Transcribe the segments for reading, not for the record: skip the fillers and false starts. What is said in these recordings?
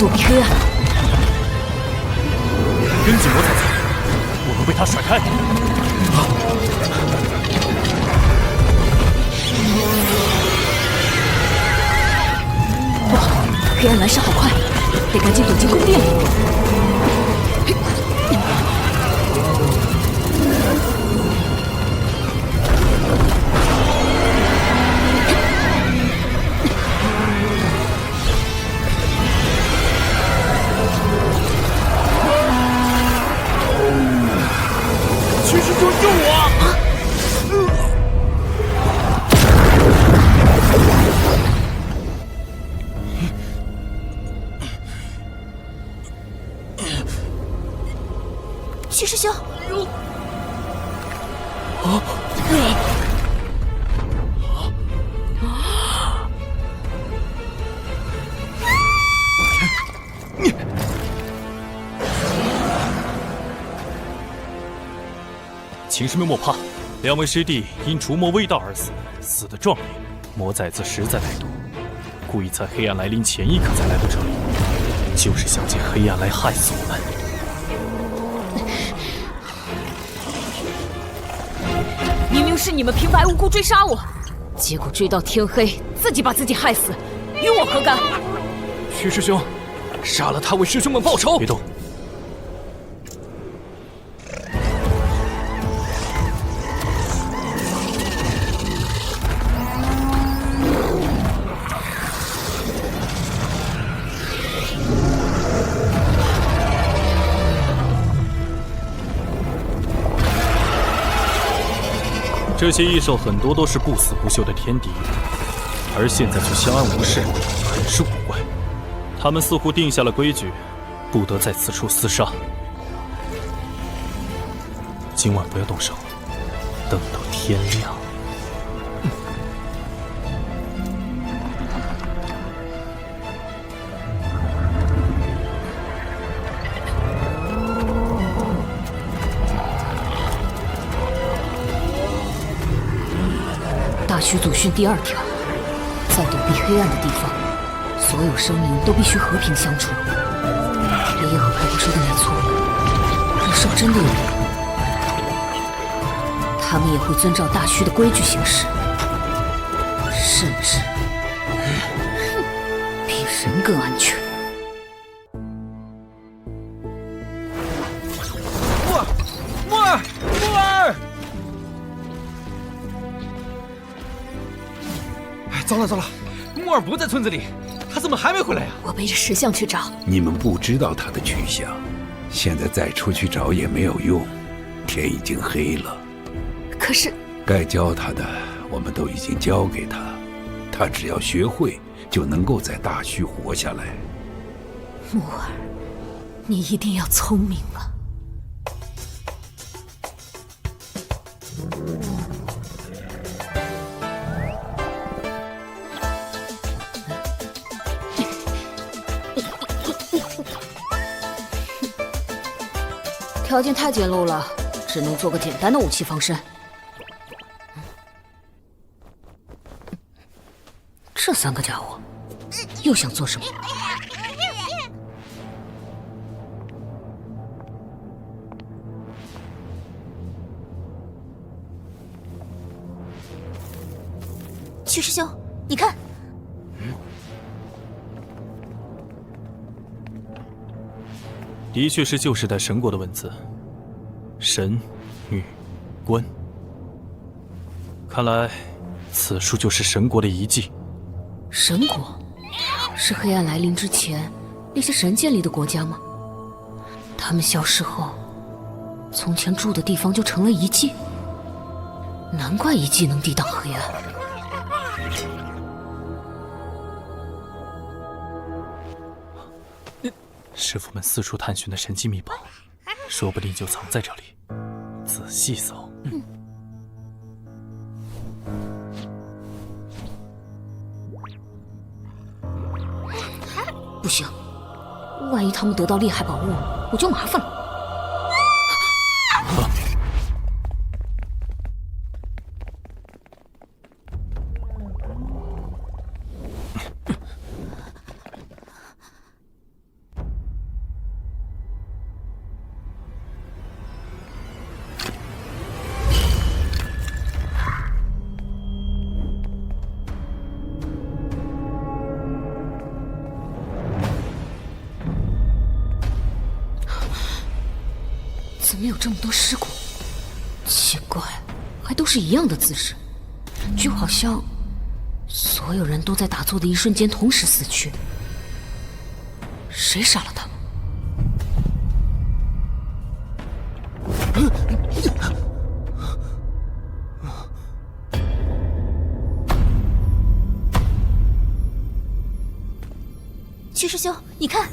躲避黑暗。跟紧魔才走，我们被他甩开。哇，黑暗来势好快，得赶紧躲进宫殿里。屈师兄救我！屈师兄，秦师妹莫怕，两位师弟因除魔未到而死，死得壮烈。魔崽子实在歹毒，故意在黑暗来临前一刻才来到这里，就是想借黑暗来害死我们。明明是你们平白无故追杀我，结果追到天黑，自己把自己害死，与我何干？屈师兄，杀了他为师兄们报仇！别动！这些异兽很多都是不死不休的天敌，而现在却相安无事，很是古怪。他们似乎定下了规矩，不得在此处厮杀。今晚不要动手，等到天亮。大虚祖训第2条，在躲避黑暗的地方，所有生灵都必须和平相处。爷爷和婆婆说的没错，若兽真的有灵，他们也会遵照大虚的规矩行事，甚至比人更安全。木儿！糟了糟了，木儿不在村子里，他怎么还没回来呀？我背着石像去找。你们不知道他的去向，现在再出去找也没有用，天已经黑了。可是该教他的我们都已经教给他，他只要学会，就能够在大虚活下来。木儿，你一定要聪明啊！条件太简陋了，只能做个简单的武器防身。这3个家伙又想做什么？屈师兄，你看，的确是旧时代神国的文字，神、女、官。看来此处就是神国的遗迹。神国是黑暗来临之前那些神建立的国家吗？他们消失后，从前住的地方就成了遗迹。难怪遗迹能抵挡黑暗。师傅们四处探寻的神机秘宝，说不定就藏在这里。仔细搜。不行，万一他们得到厉害宝物，我就麻烦了。么有这么多尸骨？奇怪，还都是一样的姿势，就好像所有人都在打坐的一瞬间同时死去。谁杀了他们？屈师兄，你看，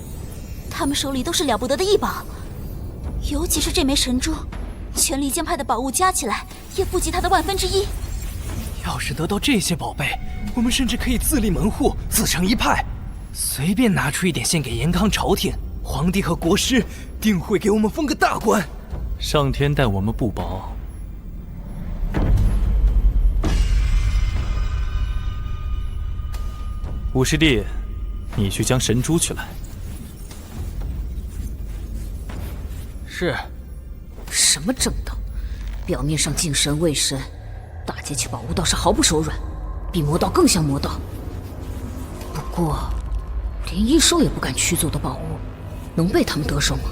他们手里都是了不得的异宝，尤其是这枚神珠，全离间派的宝物加起来也不及它的1/1000。要是得到这些宝贝，我们甚至可以自立门户，自成一派，随便拿出一点献给延康朝廷，皇帝和国师定会给我们封个大官。上天待我们不薄。五师弟，你去将神珠取来。是。什么正道？表面上敬神畏神，打劫起宝物倒是毫不手软，比魔道更像魔道。不过，连异兽也不敢取走的宝物，能被他们得手吗？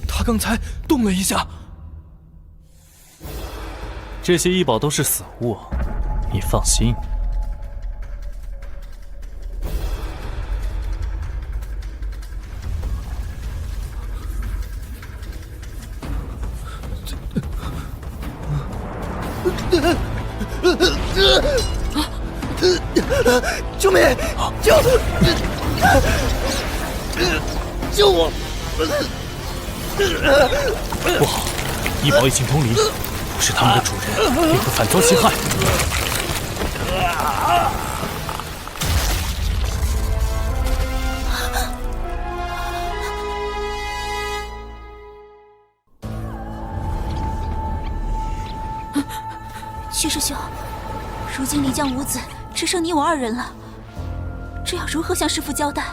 他刚才动了一下。这些异宝都是死物，你放心。救命！救我！不好，异宝已经通灵，不是他们的主人，也会反遭其害。屈师兄，如今离将无子，只剩你我2人了，这要如何向师父交代？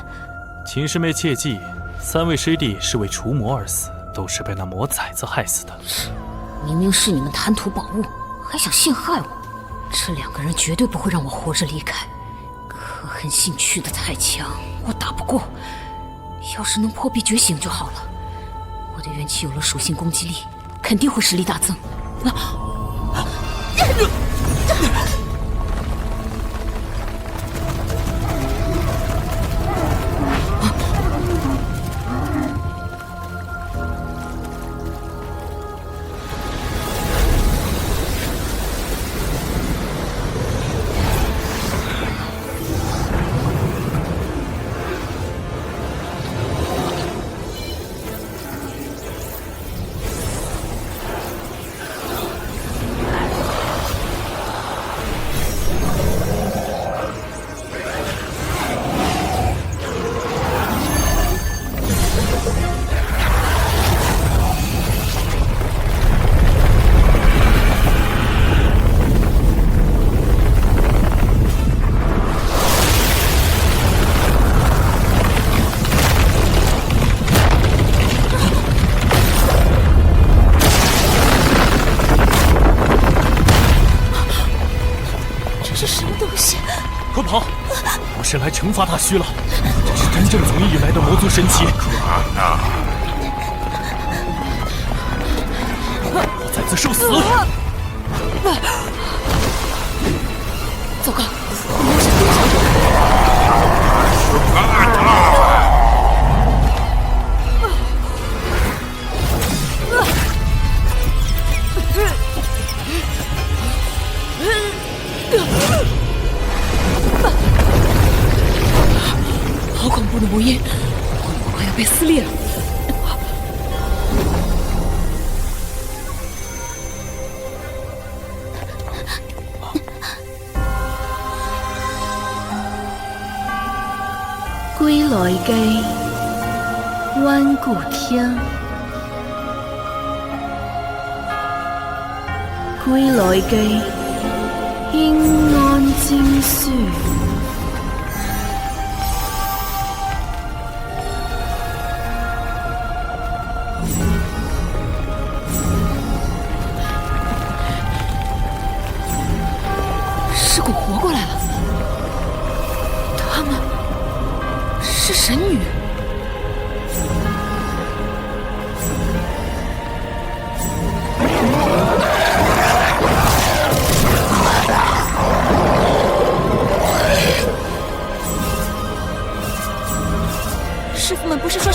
秦师妹切记，3位师弟是为除魔而死，都是被那魔崽子害死的。明明是你们贪图宝物，还想陷害我，这2个人绝对不会让我活着离开。可恨性去的太强，我打不过。要是能破壁觉醒就好了。我的元气有了属性攻击力，肯定会实力大增。快跑！我是来惩罚大虚了，这是真正从异域来的魔族神奇。我在此受死！糟糕，魔神盯上好恐怖的魔音，我快要被撕裂了。归来机，弯顾天。归来机，应安经书。尸骨活过来了，他们是神女。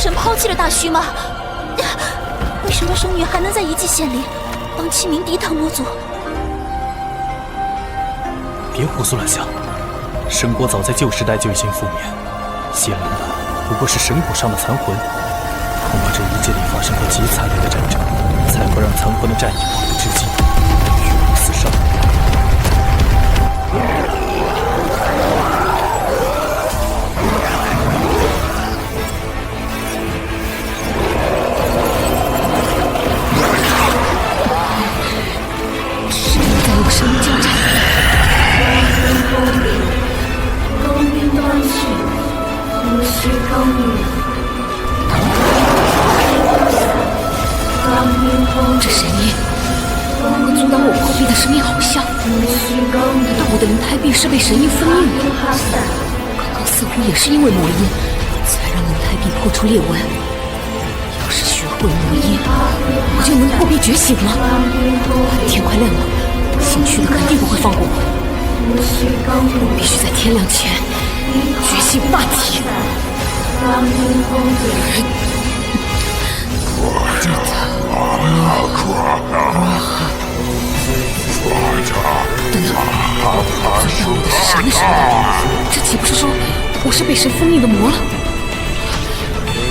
神抛弃了大虚吗？为什么神女还能在遗迹县里帮清明抵挡魔族？别胡思乱想，神国早在旧时代就已经覆灭，邪灵的不过是神骨上的残魂。恐怕这遗迹里发生过极惨烈的战争，才会让残魂的战意亡不至尽，与我厮杀。神在用生命交战。工兵端去，无需干预。这声音和阻挡我破壁的声音好像。难道我的灵胎壁是被神音封印的？刚刚似乎也是因为魔音，才让灵胎壁破出裂纹。要是学会魔音，我就能破壁觉醒了。天快亮了，姓屈的肯定不会放过我。我必须在天亮前觉醒霸体。等等，最让我的是神的身份，这岂不是说我是被神封印的魔了？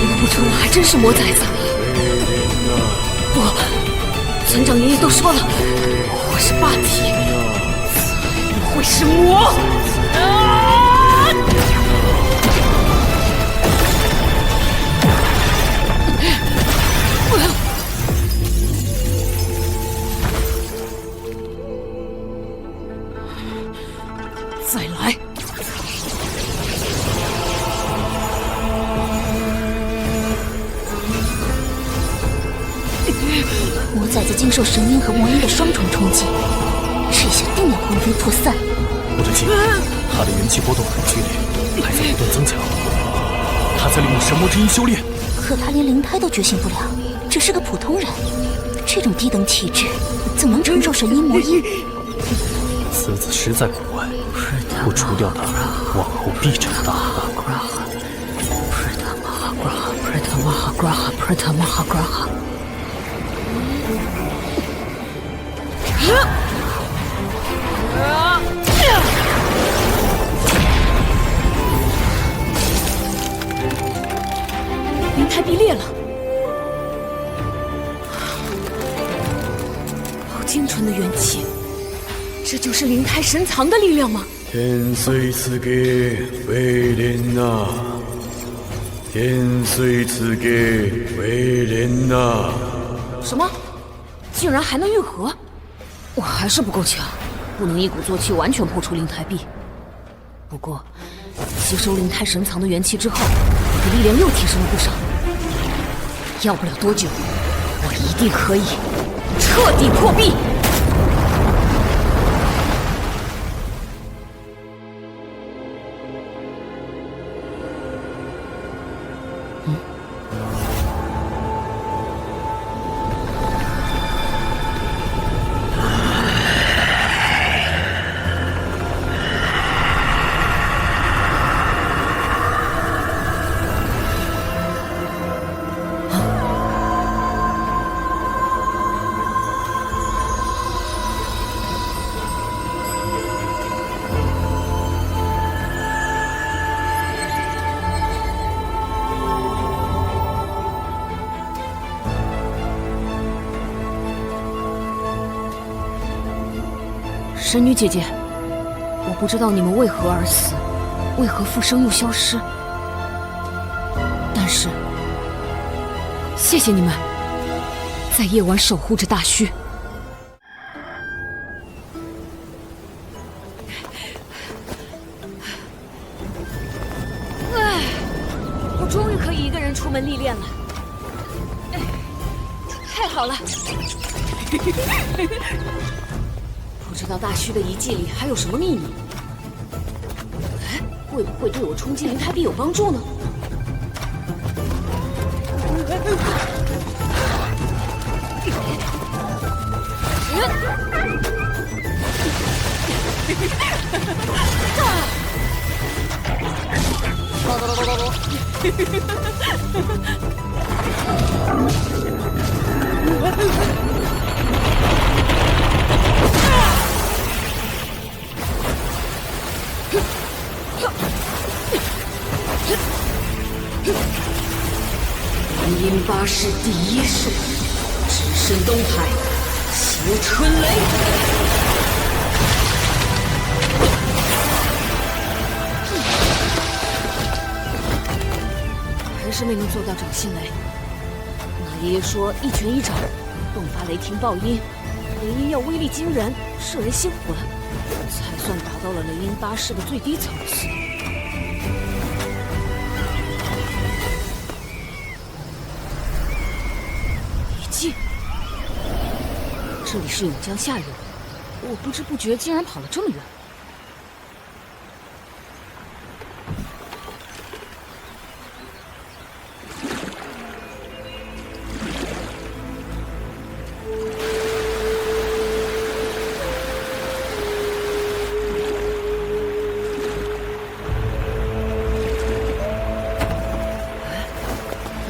难不成我还真是魔崽子？不，村长爷爷都说了，我是霸体，怎么会是魔？再来！魔崽子经受神音和魔音的双重冲击，这下定要魂飞魄散。我的亲，他的元气波动很剧烈，还在不断增强。他在利用神魔之音修炼，可他连灵胎都觉醒不了，只是个普通人，这种低等体质怎能承受神音魔音？此子实在古怪，不除掉他，往后必成大祸。灵胎壁裂了，好精纯的元气，这就是灵胎神藏的力量吗？天虽赐给为人呐，天虽赐给为人呐。什么？竟然还能愈合？我还是不够强，不能一鼓作气完全破除灵胎壁。不过，吸收灵胎神藏的元气之后，我的力量又提升了不少。要不了多久，我一定可以彻底破壁。神女姐姐，我不知道你们为何而死，为何复生又消失，但是谢谢你们，在夜晚守护着大虚。我终于可以一个人出门历练了，太好了！不知道大虚的遗迹里还有什么秘密？哎，会不会对我冲击灵胎壁有帮助呢？雷音八世第一式，只身东海，挟春雷。还是没能做到掌心雷。那爷爷说一拳一掌，迸发雷霆爆音，雷音要威力惊人，射人心魂，才算达到了雷音八式的最低层次。遗迹，这里是永江下游，我不知不觉竟然跑了这么远。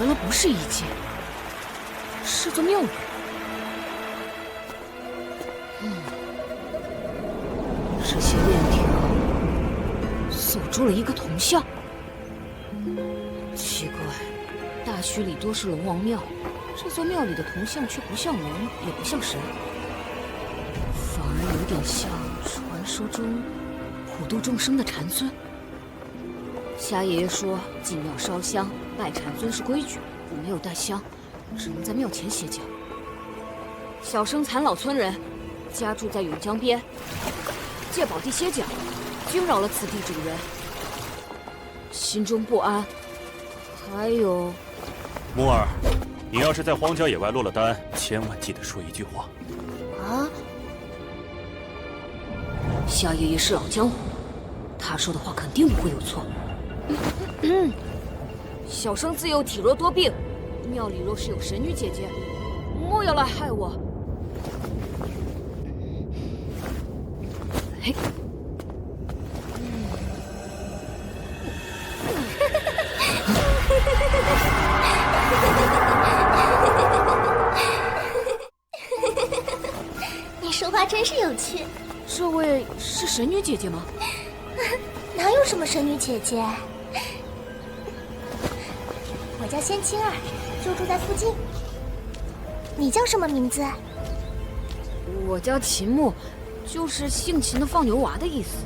原来不是遗迹，是座庙宇。这些链条锁住了一个铜像。奇怪，大墟里多是龙王庙，这座庙里的铜像却不像龙，也不像神，反而有点像传说中普度众生的禅尊。瞎爷爷说，进庙烧香拜禅尊是规矩，我没有带香，只能在庙前歇脚。小生残老村人，家住在永江边，借宝地歇脚，惊扰了此地主人，心中不安。还有，木儿，你要是在荒郊野外落了单，千万记得说一句话。啊！瞎爷爷是老江湖，他说的话肯定不会有错。小生自幼体弱多病，庙里若是有神女姐姐，莫要来害我。嘿，你说话真是有趣。这位是神女姐姐吗？哪有什么神女姐姐？我叫仙青儿，就住在附近。你叫什么名字？我叫秦牧，就是姓秦的放牛娃的意思。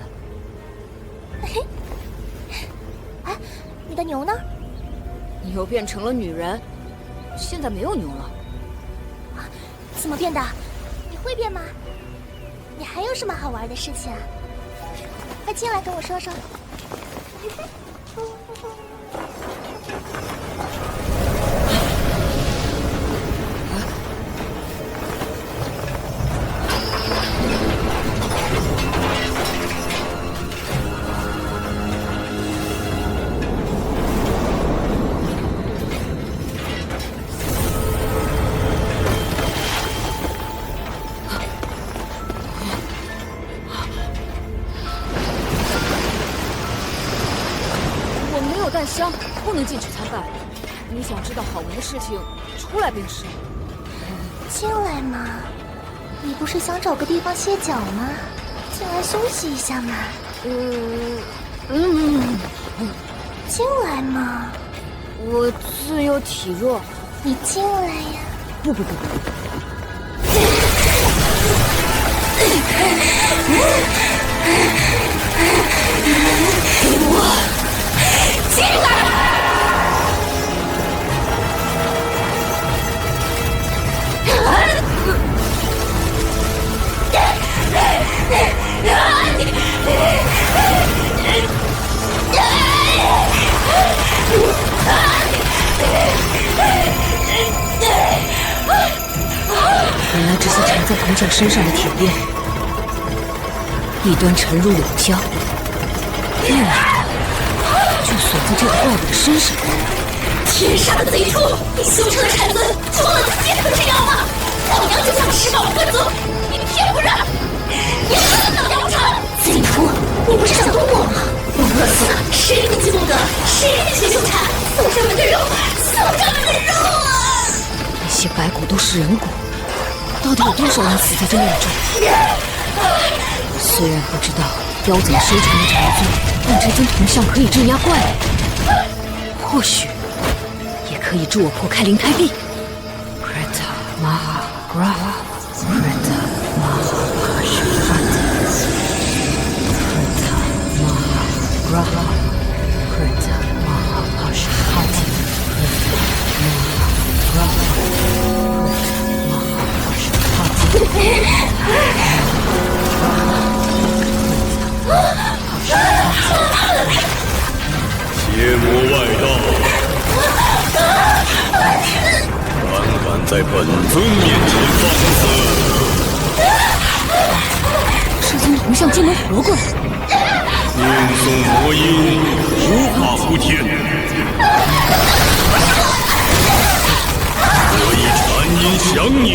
哎，你的牛呢？牛变成了女人，现在没有牛了。怎么变的？你会变吗？你还有什么好玩的事情啊？快进来跟我说说。带香不能进去参拜。你想知道好玩的事情，出来便是。进来嘛，你不是想找个地方歇脚吗？进来休息一下嘛。进来嘛。我自幼体弱。你进来呀。不。给我进来！原来这些缠在铜匠身上的铁链，一端沉入永江，另一端就锁在这个怪物的身上。天杀的贼畜！你修成的禅尊，除了自己可这样吗？老娘就想吃饱喝足，你偏不让！你死老娘不成！贼畜，你不是想动我吗？我饿死了，谁也记不得，谁也别修禅，送上门的肉，送上门的肉啊！都是人骨，到底有多少人死在这庙中？虽然不知道雕怎么修成的禅宗，但这尊铜像可以镇压怪物，或许也可以助我破开灵胎壁。Preta Maha Graha Preta Maha Pashupati Preta Maha Graha Preta Maha Pashupati Preta Maha Graha 邪魔外道，胆敢在本尊面前放肆！这尊铜像竟能活过来！念诵魔音，无法无天。我以禅音降你。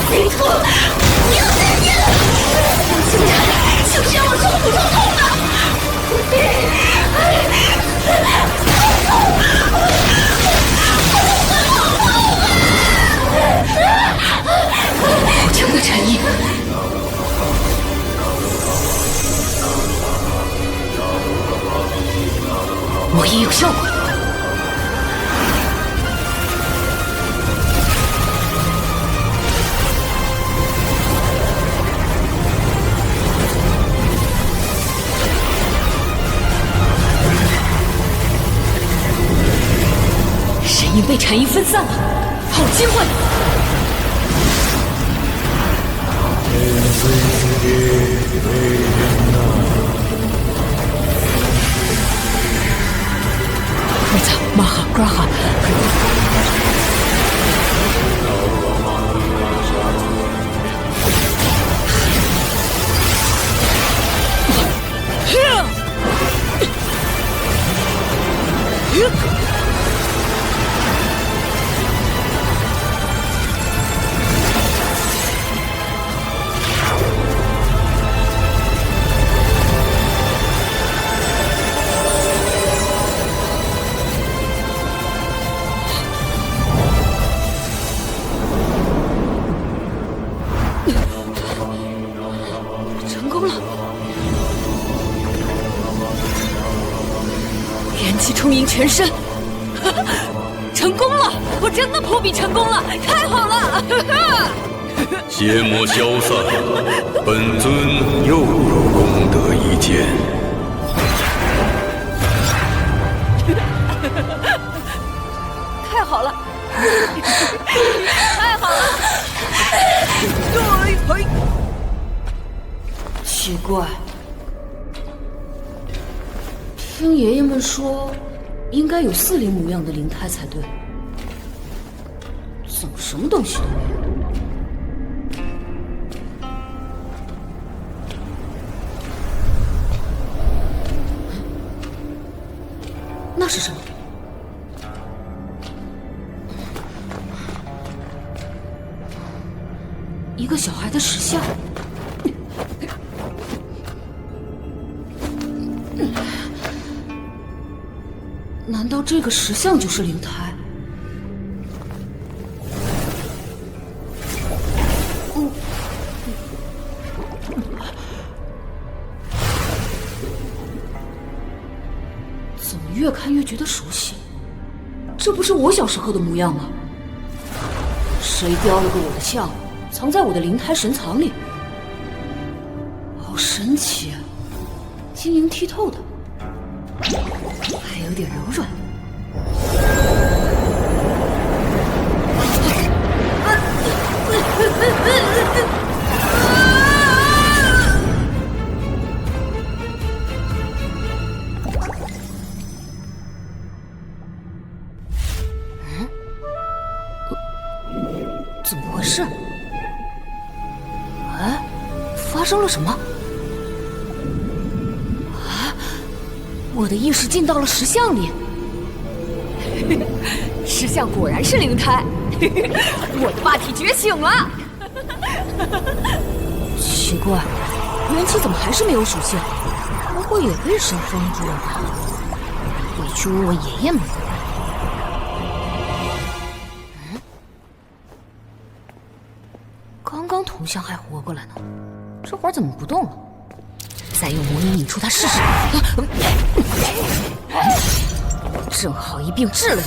贼徒，你要再见了！竟然就是要我受苦受痛的！好强的禅意！魔音有效果。神音被禅意分散了，好机会！Preta Maha Graha成功了！元气充盈全身，成功了！我真的破壁成功了，太好了！邪魔消散，本尊又有功德一件。太好了！太好了！奇怪，听爷爷们说，应该有4灵模样的灵胎才对，怎么什么东西都没有？那是什么？一个小孩的石像。难道这个石像就是灵胎？怎么越看越觉得熟悉？这不是我小时候的模样吗？谁雕了个我的像，藏在我的灵胎神藏里？好神奇啊！晶莹剔透的。还有点柔软。怎么回事？哎，发生了什么？我的意识进到了石像里，石像果然是灵胎，我的霸体觉醒了。奇怪，元气怎么还是没有属性？不会会也被神封住了吧？回去问问爷爷们。刚刚铜像还活过来呢，这会儿怎么不动了？再用魔音引出他试试。正好一并治了你。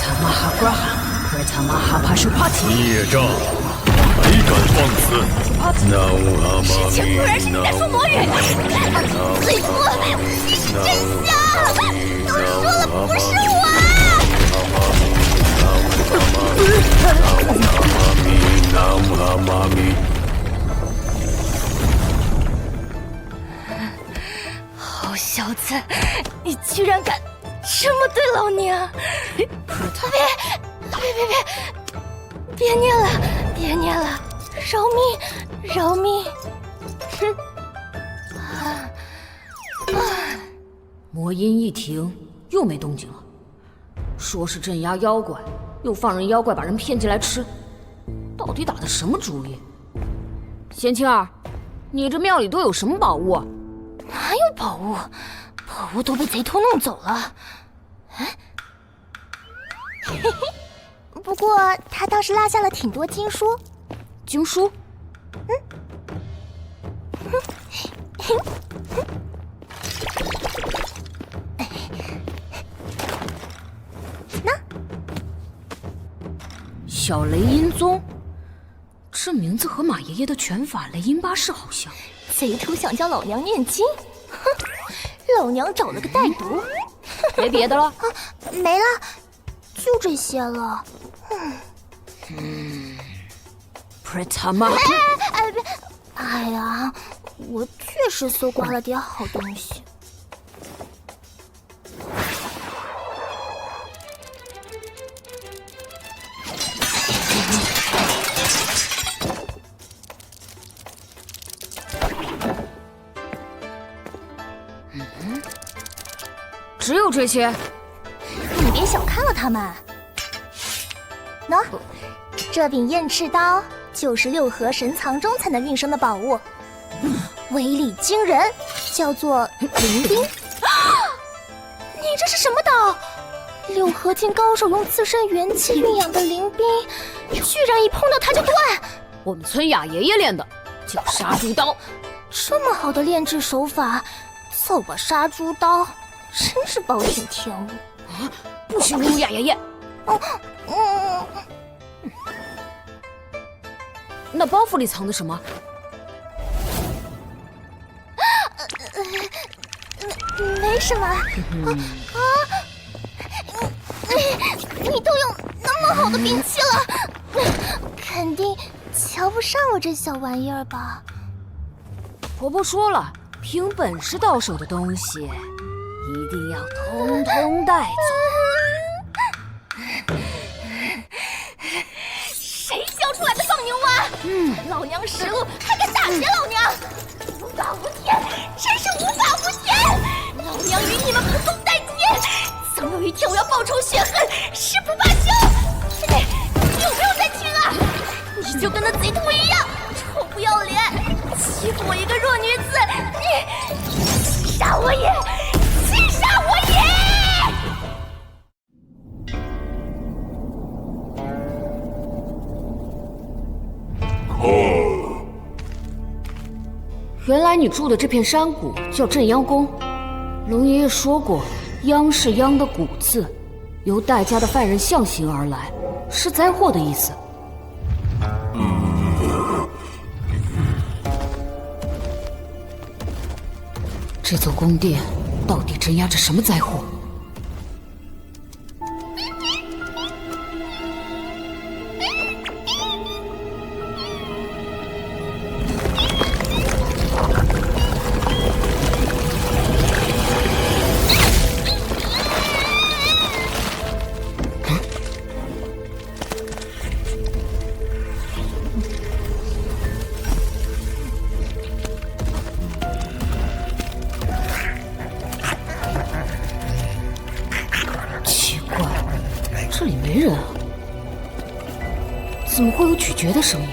他妈哈瓜哈，他妈哈帕修帕提。孽障，还敢放肆！那乌阿玛事情果然是你在说魔语，罪妇，你是真相，都说了不是我。好小子，你居然敢这么对老娘！别念了，别念了，饶命，饶命！哼！魔音一停，又没动静了。说是镇压妖怪，又放任妖怪把人骗进来吃，到底打的什么主意？贤青儿，你这庙里都有什么宝物啊？哪有宝物？宝物都被贼偷弄走了。不过他倒是落下了挺多经书。经书？那小雷音宗，这名字和马爷爷的拳法雷音巴士好像。贼头想教老娘念经，哼！老娘找了个带读。没别的了？没了，就这些了。他妈！哎呀，我确实搜刮了点好东西。只有这些？你别小看了他们。喏，这柄燕翅刀就是六合神藏中才能运生的宝物，威力惊人，叫做灵冰。你这是什么刀？六合境高手用自身元气运养的灵冰，居然一碰到它就断。我们村雅爷爷练的，叫杀猪刀。这么好的炼制手法，造把杀猪刀，真是暴殄天物啊！不许侮辱雅爷爷！那包袱里藏的什么？没什么。你都有那么好的兵器了，肯定瞧不上我这小玩意儿吧？婆婆说了，凭本事到手的东西，一定要通通带走。谁教出来的放牛娃？老娘实录还敢打劫老娘，无法无天，真是无法无天！老娘与你们不共戴天，总有一天我要报仇雪恨，誓不罢休！你有没有在听啊？你就跟那贼徒一样，臭不要脸，欺负我一个弱女子，你气杀我也，气杀我也！原来你住的这片山谷叫镇妖宫。龙爷爷说过，殃是殃的谷字，由戴家的犯人象形而来，是灾祸的意思。这座宫殿到底镇压着什么灾祸？这里没人啊，怎么会有咀嚼的声音？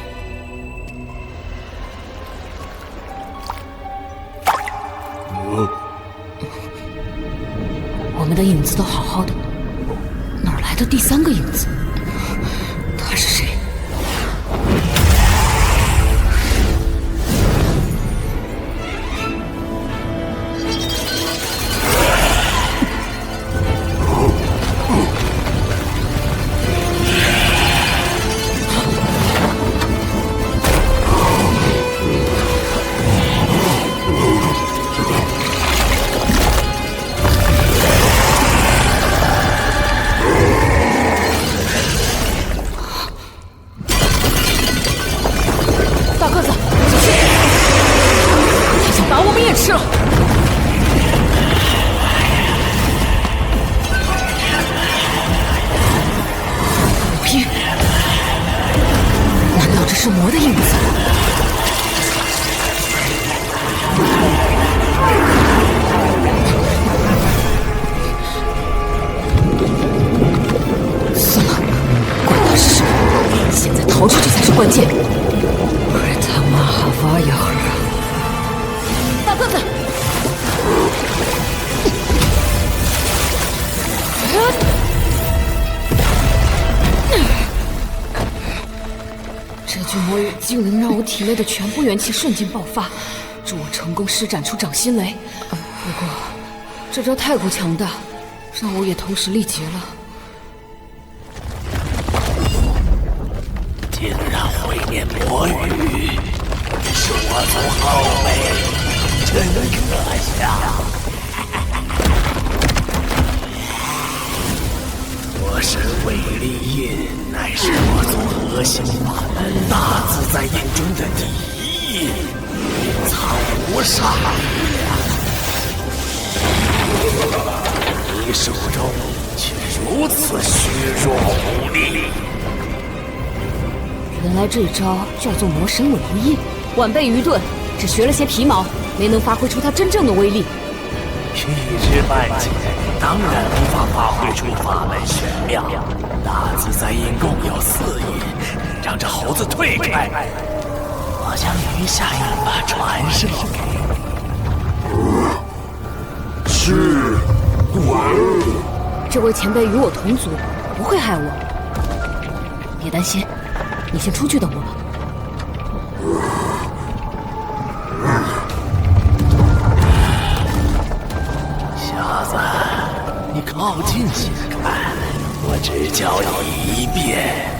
们的影子都好好的，哪儿来的第三个影子？他是谁？是魔的影子。算了，管他是什么，现在逃出去才是关键。他妈哈瓦呀！大个子！这句魔语竟能让我体内的全部元气瞬间爆发，助我成功施展出掌心雷。不过，这招太过强大，让我也同时力竭了。竟然会念魔语，是我从后背，真可笑。我身为力印，乃是我族核心法门大自在印中的第一印，藏无上力量。你手中却如此虚弱无力。原来这招叫做魔神尾无印，晚辈愚钝，只学了些皮毛，没能发挥出它真正的威力。一知半解，当然无法发挥出法门玄妙。大自在印共有4印，让这猴子退开。我将余下1把传授给你。是，滚！这位前辈与我同族，不会害我。别担心，你先出去等我吧。小子，你靠近些看，我只教你一遍。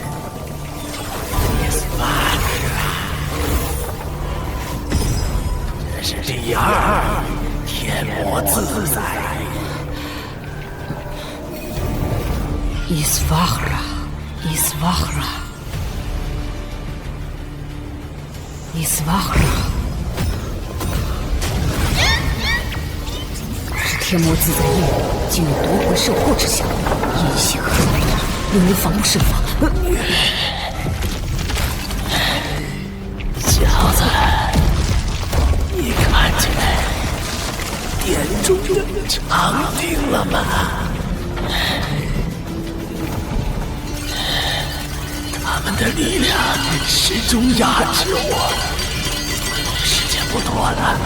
这是第2天魔自在。伊斯瓦赫拉，伊斯瓦赫拉，伊斯瓦赫拉。天魔自在印竟有夺魂摄魄之效，印性何为，令人防不胜防。小子，你看见殿中的长鼎了吗？他们的力量始终压制我。时间不多了，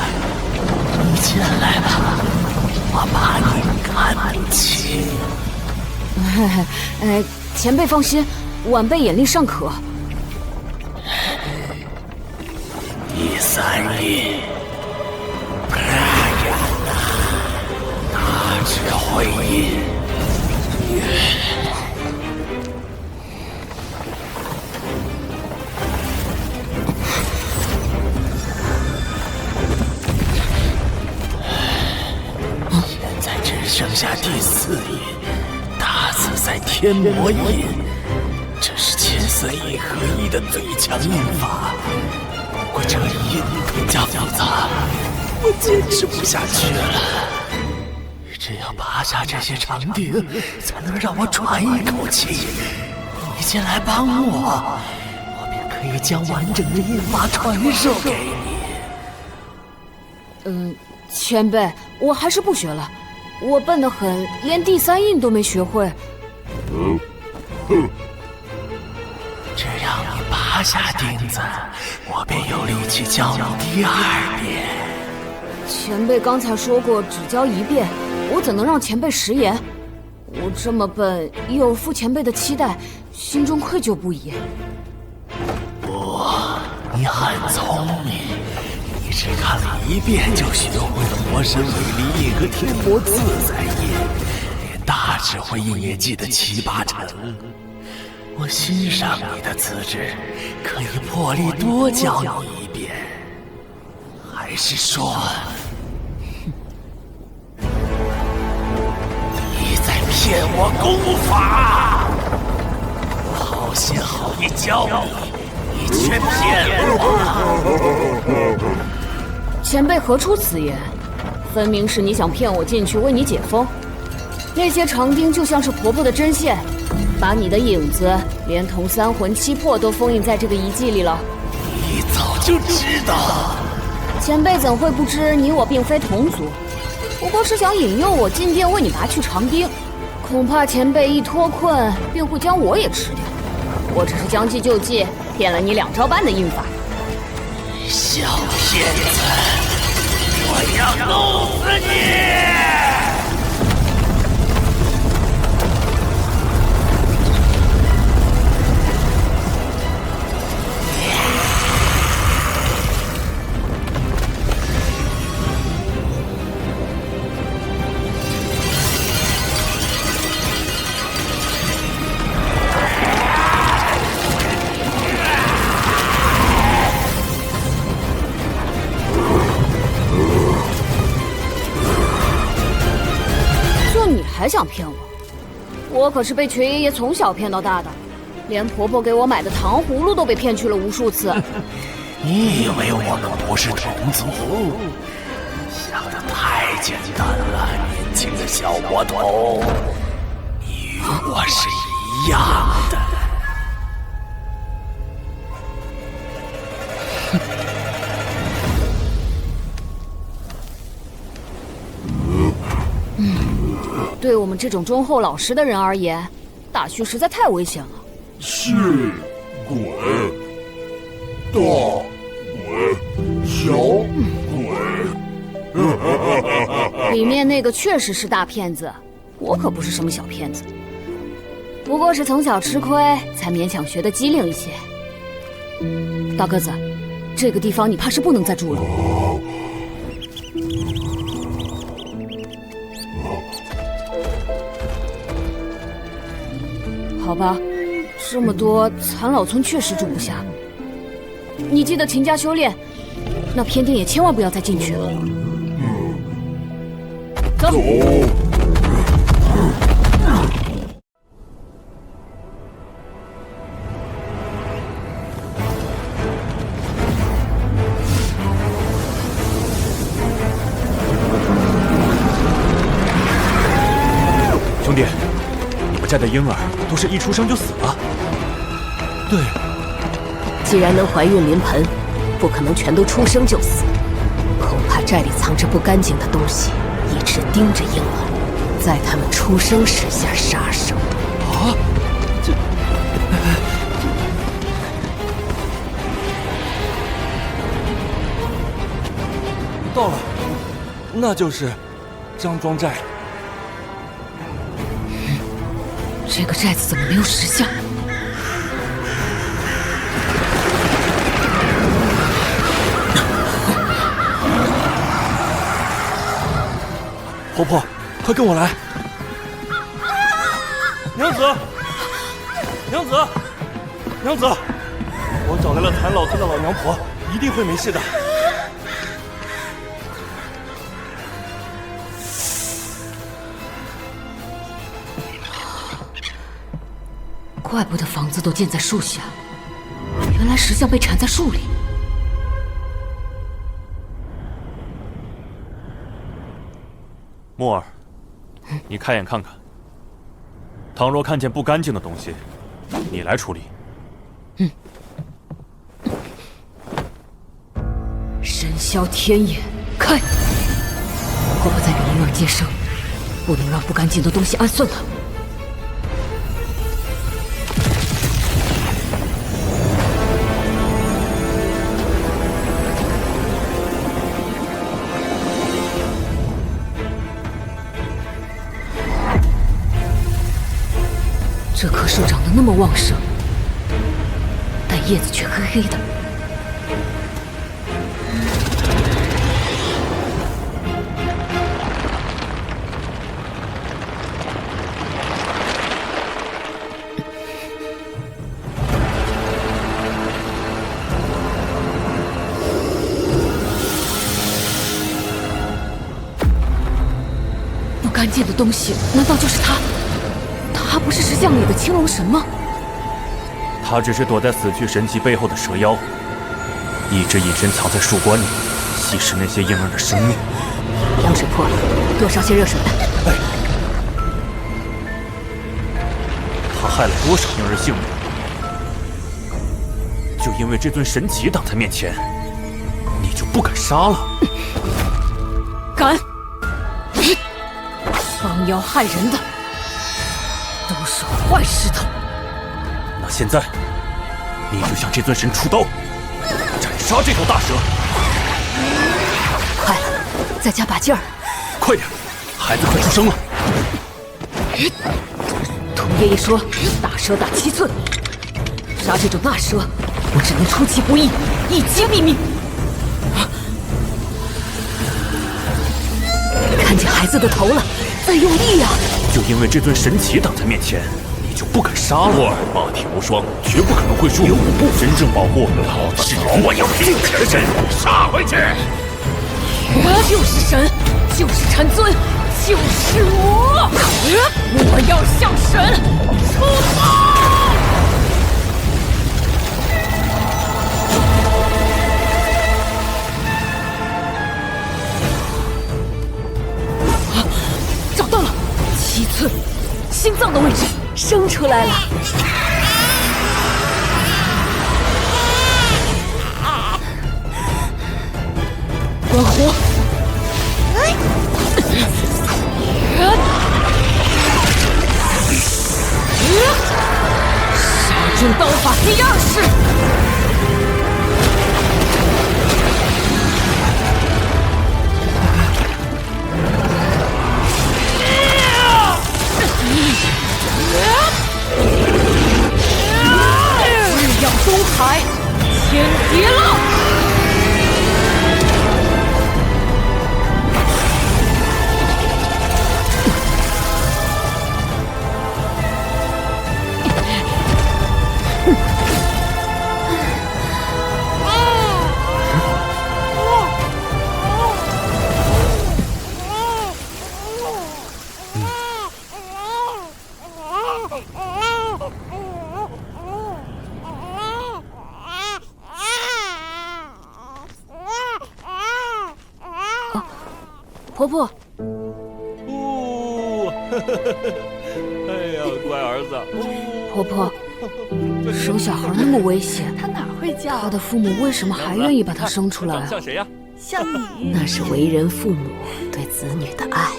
你进来吧。我怕你看不清。前辈放心，晚辈眼力尚可。第3印，大智慧印。剩下第4印，大自在天魔印，这是千4印合一的最强印法。不过这一印更加复杂，我坚持不下去了。只有拔下这些长鼎，才能让我喘一口气。你进来帮我，我便可以将完整的印法传授给你。前辈，我还是不学了。我笨得很，连第3印都没学会。只要你拔下钉子，我便有力气教你第2遍。前辈刚才说过只教1遍，我怎能让前辈食言？我这么笨，有负前辈的期待，心中愧疚不已。不，你很聪明，你只看了1遍就学会了魔神尾离印和天魔自在印，连大智慧印也记得7、8成。我欣赏你的资质，可以破例多教你1遍。还是说，你在骗我功法？我好心好意教你，你却骗我！前辈何出此言？分明是你想骗我进去为你解封。那些长钉就像是婆婆的针线，把你的影子连同3魂7魄都封印在这个遗迹里了。你早就知道。前辈怎会不知你我并非同族？不过是想引诱我进殿为你拔去长钉，恐怕前辈一脱困便会将我也吃掉。我只是将计就计，骗了你2招半的印法。小骗子，我要弄死你！还想骗我？我可是被瘸爷爷从小骗到大的，连婆婆给我买的糖葫芦都被骗去了无数次。你以为我们不是同族？想的太简单了，年轻的小魔头，你与我是一样的。对我们这种忠厚老实的人而言，大虚实在太危险了。是鬼，大鬼，小鬼。里面那个确实是大骗子，我可不是什么小骗子，不过是从小吃亏才勉强学得机灵一些。大个子，这个地方你怕是不能再住了。好吧，这么多残老村确实住不下。你记得勤加修炼，那偏殿也千万不要再进去了。走。兄弟，你们家的婴儿都是一出生就死了。对，既然能怀孕临盆，不可能全都出生就死，恐怕寨里藏着不干净的东西，一直盯着婴儿，在他们出生时下杀手。啊，这到了，那就是张庄寨。这个寨子怎么没有石像？婆婆，快跟我来！娘子，娘子，娘子，我找来了残老村的老娘婆，一定会没事的。怪不得房子都建在树下，原来石像被缠在树里。木儿，你开眼看看，倘若看见不干净的东西，你来处理。神霄天眼，开！婆婆在与婴儿接生，不能让不干净的东西暗算她。这棵树长得那么旺盛，但叶子却黑黑的。不干净的东西，难道就是他？他不是石像里的青龙神吗？他只是躲在死去神迹背后的蛇妖，一直隐身藏在树冠里，吸食那些婴儿的生命。羊水破了，多烧些热水来。哎，他害了多少婴儿性命？就因为这尊神祇挡在面前，你就不敢杀了？敢！帮妖害人的都是坏石头。那现在，你就向这尊神出刀，斩杀这头大蛇！快，再加把劲儿！快点，孩子快出生了。童爷爷说，大蛇打7寸，杀这种大蛇，我只能出其不意，一击毙命。看见孩子的头了，再用力呀！就因为这尊神祇挡在面前，你就不敢杀了？沃尔霸体无双，绝不可能会输。有武不真正保护老子，我要拼这神杀回去！就是神，就是陈尊，就是我！我要向神出发！找到了，7寸，心脏的位置，生出来了。关火！杀尊刀法第2式。日耀东海，天劫浪。婆婆，哎呀，乖儿子！婆婆，生小孩那么危险，他哪会叫？他的父母为什么还愿意把他生出来啊？像谁呀？像你。那是为人父母对子女的爱。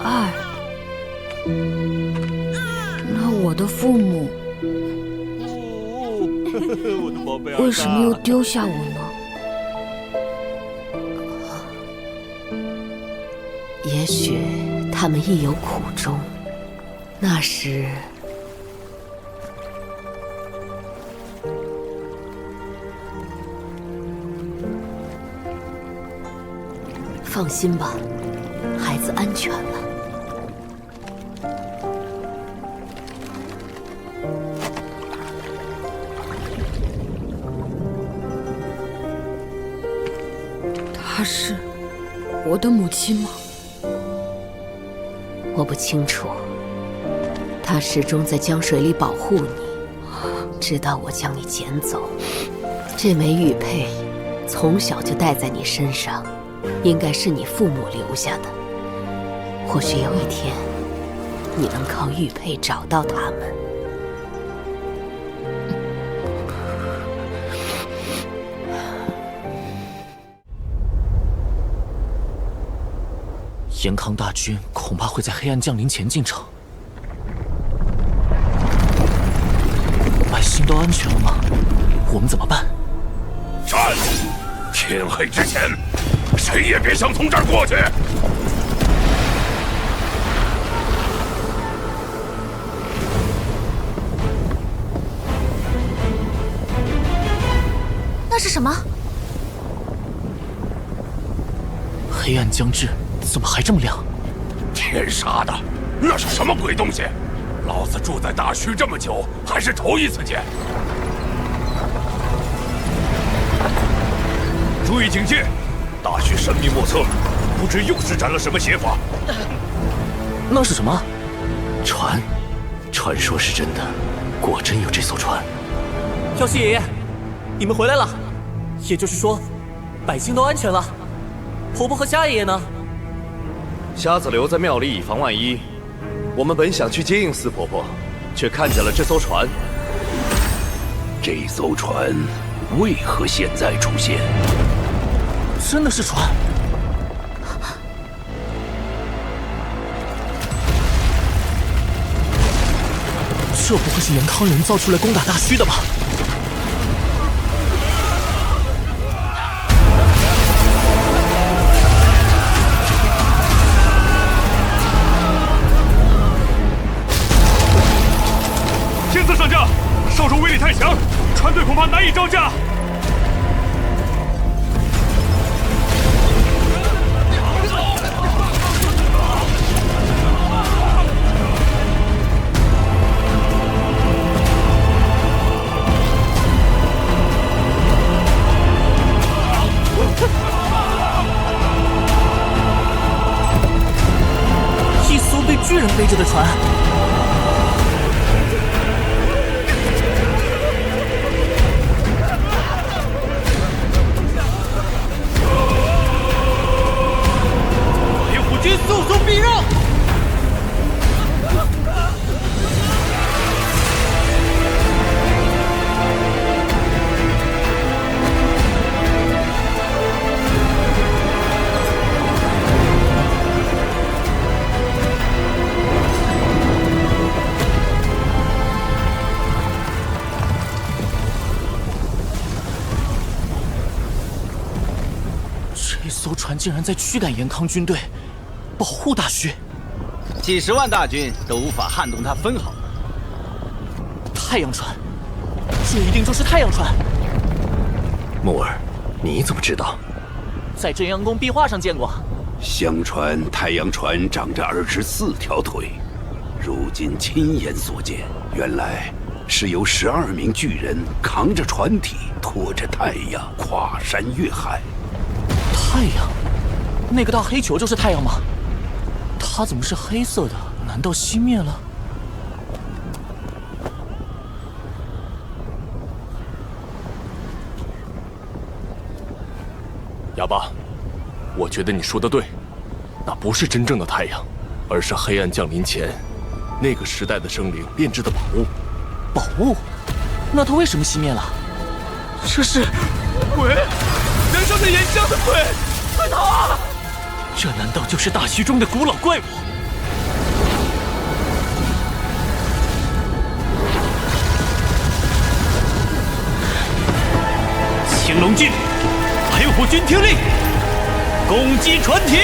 爱？那我的父母我的宝贝儿子，为什么又丢下我呢？也许他们亦有苦衷。那时，放心吧，孩子安全了。她是我的母亲吗？我不清楚，他始终在江水里保护你，直到我将你捡走。这枚玉佩从小就戴在你身上，应该是你父母留下的。或许有一天，你能靠玉佩找到他们。严康大军恐怕会在黑暗降临前进城。百姓都安全了吗？我们怎么办？战！天黑之前，谁也别想从这儿过去。是什么？黑暗将至，怎么还这么亮？天杀的，那是什么鬼东西？老子住在大墟这么久，还是头一次见。注意警戒，大墟神秘莫测，不知又施展了什么邪法。那是什么？船？传说是真的，果真有这艘船。耀西爷爷，你们回来了，也就是说，百姓都安全了。婆婆和虾爷爷呢？瞎子留在庙里以防万一。我们本想去接应四婆婆，却看见了这艘船。这艘船为何现在出现？真的是船！这不会是严康人造出来攻打大墟的吧？天色上将，少主威力太强，船队恐怕难以招架。一艘被巨人背着的船。军速速避让！这艘船竟然在驱赶严康军队。保护大墟，几十万大军都无法撼动它分毫。太阳船，这一定就是太阳船。木儿，你怎么知道？在真阳宫壁画上见过。相传太阳船长着24条腿，如今亲眼所见，原来是由12名巨人扛着船体，拖着太阳跨山越海。太阳？那个大黑球就是太阳吗？它怎么是黑色的？难道熄灭了？哑巴，我觉得你说的对，那不是真正的太阳，而是黑暗降临前那个时代的生灵炼制的宝物。宝物？那它为什么熄灭了？这是鬼！人生的岩浆的鬼！快逃啊！这难道就是大墟中的古老怪物？青龙镜，白虎军听令，攻击船体！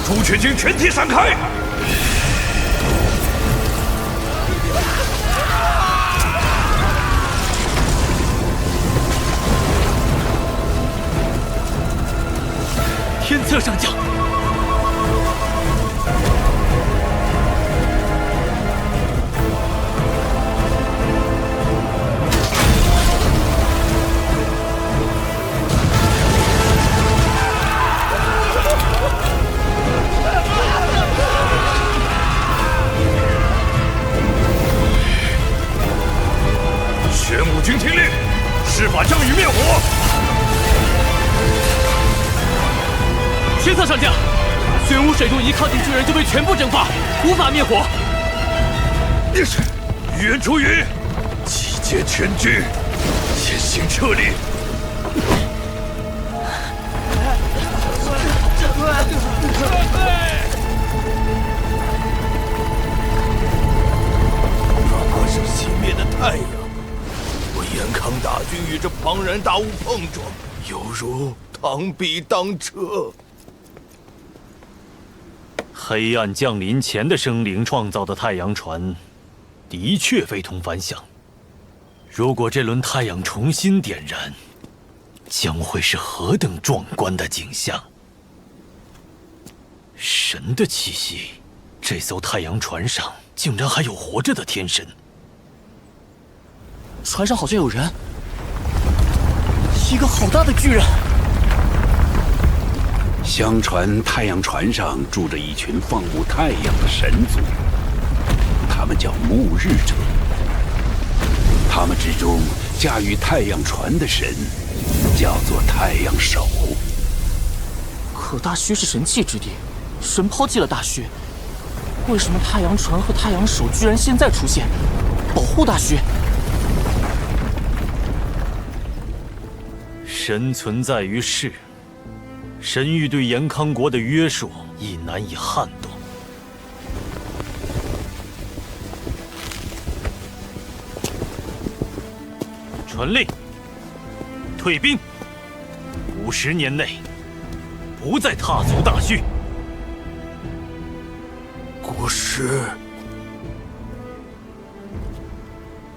朱雀军全体闪开！天策上将，玄武军听令，施法降雨灭火。天策上将，玄武水柱一靠近巨人就被全部蒸发，无法灭火。袁出云，集结全军，先行撤离。若果是熄灭的太阳，我严康大军与这庞然大物碰撞，犹如螳臂当车。黑暗降临前的生灵创造的太阳船，的确非同凡响。如果这轮太阳重新点燃，将会是何等壮观的景象！神的气息，这艘太阳船上竟然还有活着的天神。船上好像有人，一个好大的巨人。相传太阳船上住着一群放牧太阳的神族，他们叫牧日者。他们之中驾驭太阳船的神叫做太阳手。可大虚是神器之地，神抛弃了大虚，为什么太阳船和太阳手居然现在出现，保护大虚？神存在于世，神域对延康国的约束亦难以撼动。传令，退兵，50年内不再踏足大虚。国师，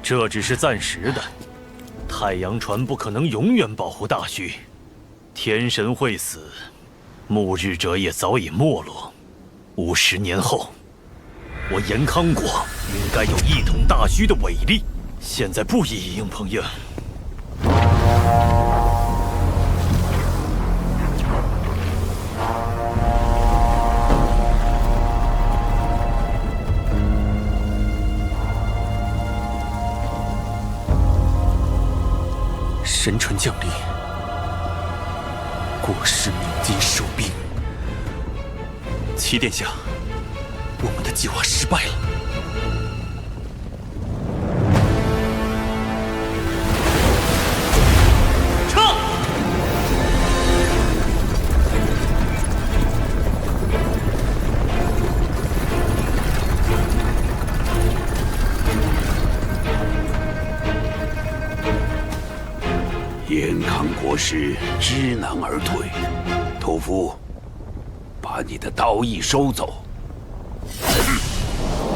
这只是暂时的。太阳船不可能永远保护大虚，天神会死，牧日者也早已没落。50年后，我延康国应该有一统大虚的伟力，现在不宜硬碰硬。神船降临，国师铭记收兵。齐殿下，我们的计划失败了。撤！延康国师知难而退，屠夫，把你的刀役收走。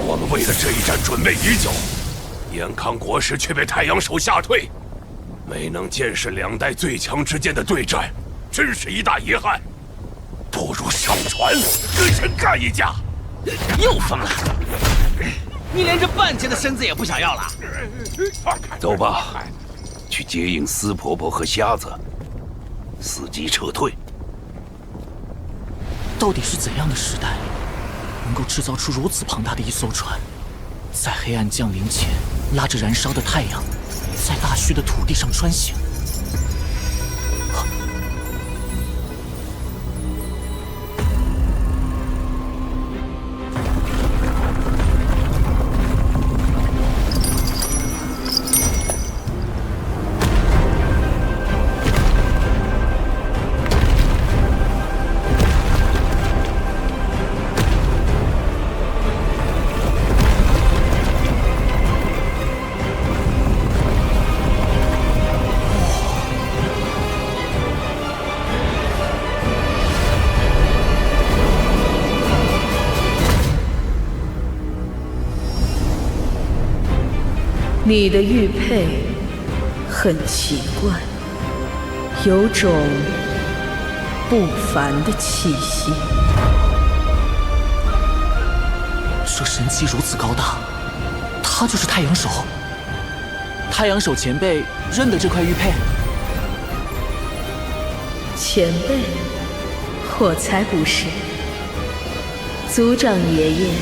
我们为了这一战准备已久，延康国师却被太阳手吓退，没能见识两代最强之间的对战，真是一大遗憾。不如上船跟神干一架。又疯了！你连这半截的身子也不想要了？走吧。去接应司婆婆和瞎子，伺机撤退。到底是怎样的时代，能够制造出如此庞大的一艘船，在黑暗降临前拉着燃烧的太阳，在大虚的土地上穿行？你的玉佩很奇怪，有种不凡的气息。这神器如此高大，他就是太阳手。太阳手前辈认得这块玉佩？前辈，我才不是。族长爷爷，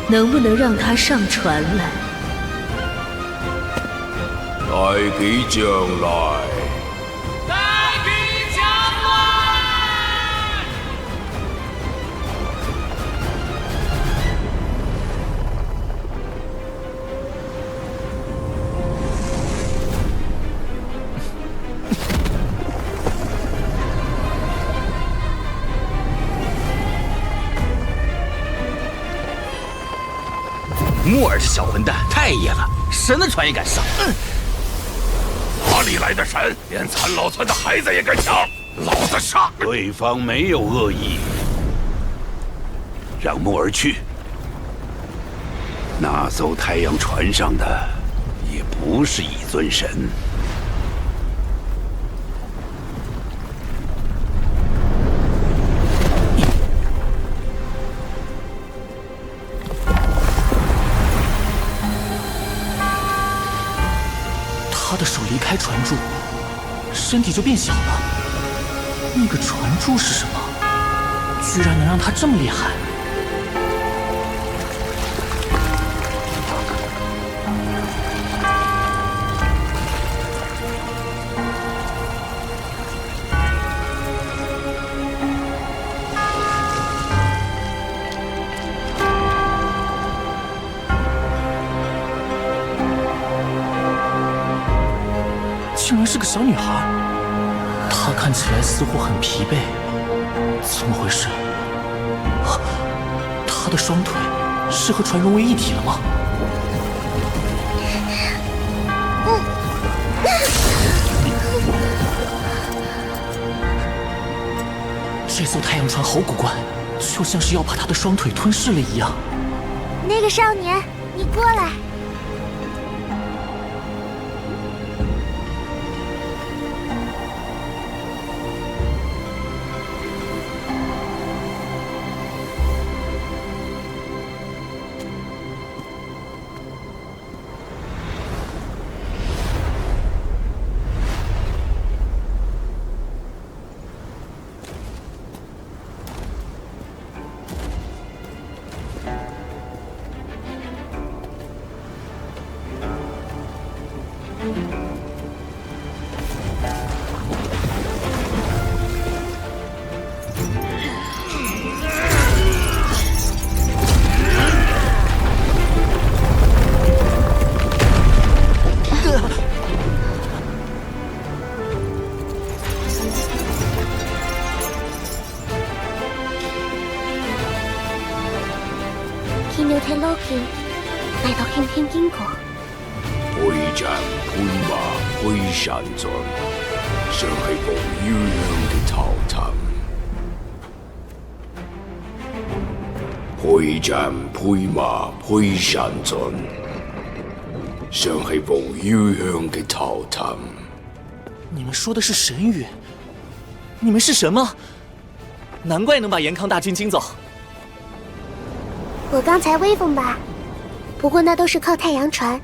能不能让他上船来？大旗将来，大旗将来！木耳这小混蛋太野了，神的船也敢上。哪里来的神？连残老村的孩子也敢抢！老子杀！对方没有恶意，让木儿去。那艘太阳船上的也不是一尊神。他的手离开船柱，身体就变小了。那个船柱是什么？居然能让他这么厉害！竟然是个小女孩，她看起来似乎很疲惫，怎么回事？她的双腿是和船融为一体了吗？这艘太阳船好古怪，就像是要把她的双腿吞噬了一样。那个少年，你过来。天天撈劍，嚟到輕輕經過。配將配馬配山盡，想係無憂香嘅頭層。配將配馬配山盡，想係無憂香嘅頭層。你们说的是神语？你们是神吗？难怪能把延康大军惊走。我刚才威风吧，不过那都是靠太阳船。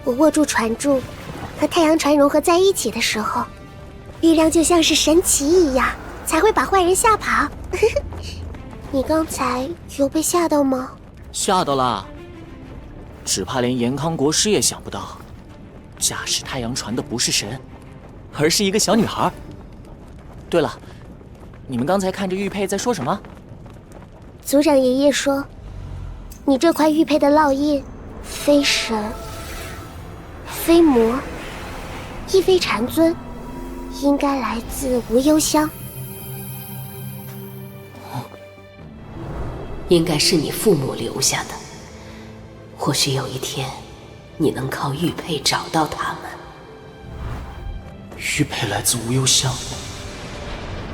我握住船柱，和太阳船融合在一起的时候，力量就像是神奇一样，才会把坏人吓跑。你刚才有被吓到吗？吓到了，只怕连延康国师也想不到，驾驶太阳船的不是神，而是一个小女孩。对了，你们刚才看着玉佩在说什么？族长爷爷说，你这块玉佩的烙印，非神，非魔，亦非禅尊，应该来自无忧乡。应该是你父母留下的。或许有一天，你能靠玉佩找到他们。玉佩来自无忧乡，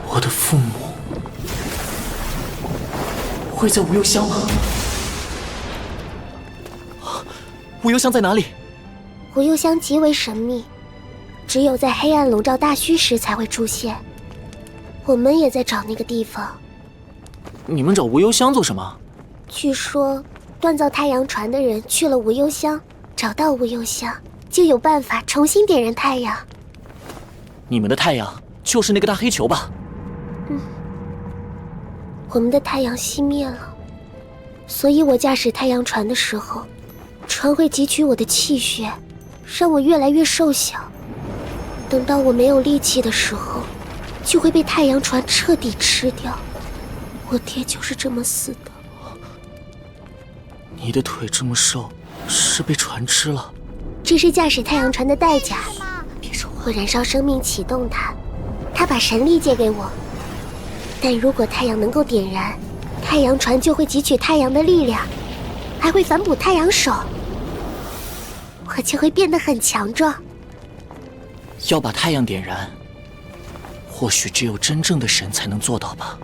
我的父母会在无忧乡吗？无忧乡在哪里？无忧乡极为神秘，只有在黑暗笼罩大虚时才会出现。我们也在找那个地方。你们找无忧乡做什么？据说锻造太阳船的人去了无忧乡，找到无忧乡，就有办法重新点燃太阳。你们的太阳就是那个大黑球吧？我们的太阳熄灭了，所以我驾驶太阳船的时候，船会汲取我的气血，让我越来越瘦小。等到我没有力气的时候，就会被太阳船彻底吃掉。我爹就是这么死的。你的腿这么瘦，是被船吃了？这是驾驶太阳船的代价。别说我燃烧生命启动它，它把神力借给我。但如果太阳能够点燃，太阳船就会汲取太阳的力量，还会反哺太阳手，我就会变得很强壮。要把太阳点燃，或许只有真正的神才能做到吧。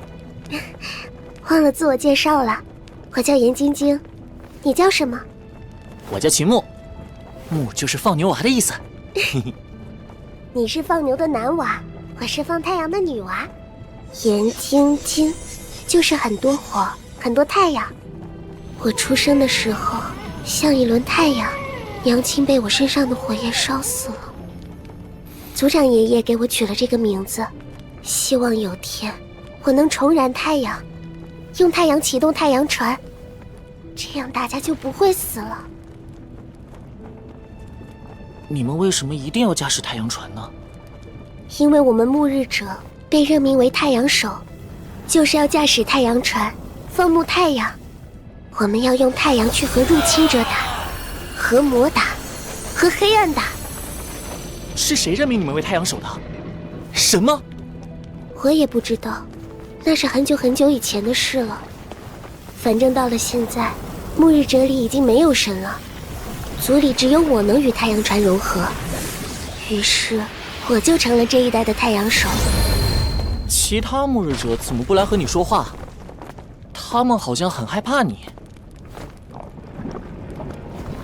忘了自我介绍了，我叫严晶晶，你叫什么？我叫秦牧，牧就是放牛娃的意思。你是放牛的男娃，我是放太阳的女娃。严晶晶，就是很多火，很多太阳。我出生的时候像一轮太阳，娘亲被我身上的火焰烧死了。族长爷爷给我取了这个名字，希望有天我能重燃太阳，用太阳启动太阳船，这样大家就不会死了。你们为什么一定要驾驶太阳船呢？因为我们暮日者被任命为太阳手，就是要驾驶太阳船，放牧太阳。我们要用太阳去和入侵者打，和魔打，和黑暗打。是谁任命你们为太阳手的？什么？我也不知道，那是很久很久以前的事了。反正到了现在，暮日者里已经没有神了，族里只有我能与太阳船融合，于是我就成了这一代的太阳手。其他暮日者怎么不来和你说话？他们好像很害怕你。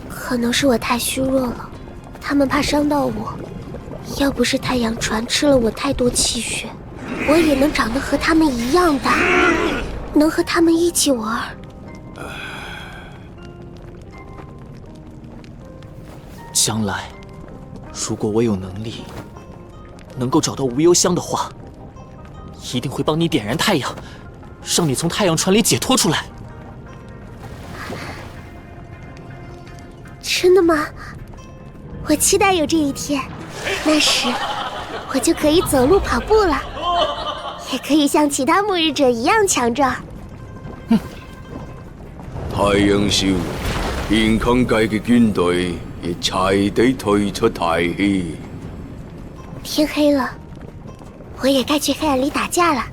可能是我太虚弱了，他们怕伤到我。要不是太阳船吃了我太多气血，我也能长得和他们一样大，能和他们一起玩。将来，如果我有能力，能够找到无忧香的话，一定会帮你点燃太阳，让你从太阳船里解脱出来。真的吗？我期待有这一天，那时我就可以走路跑步了，也可以像其他暮日者一样强壮。太阳少，健康界嘅军隊亦齊地退出太氣。天黑了，我也该去黑暗里打架了。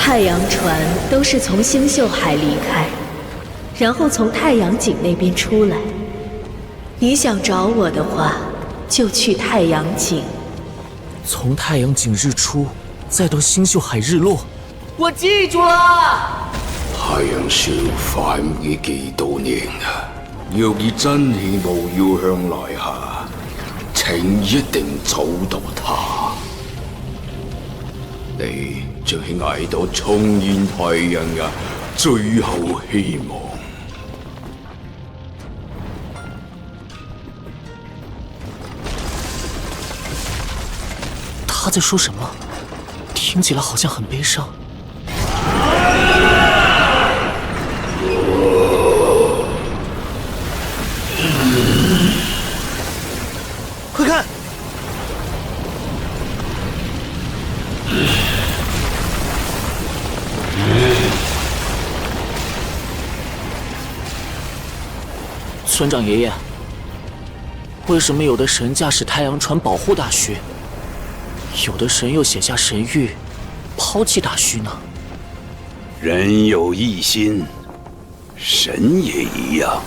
太阳船都是从星宿海离开，然后从太阳井那边出来。你想找我的话，就去太阳井。从太阳井日出，再到星宿海日落。我记住了。太陽少快唔記幾多年啊！若以真氣無要向來下，請一定找到他。你將係捱到重現太陽嘅最後希望。他在說什麼？聽起來好像很悲傷。快看！村长爷爷，为什么有的神驾驶太阳船保护大虚，有的神又写下神谕抛弃大虚呢？人有一心，神也一样。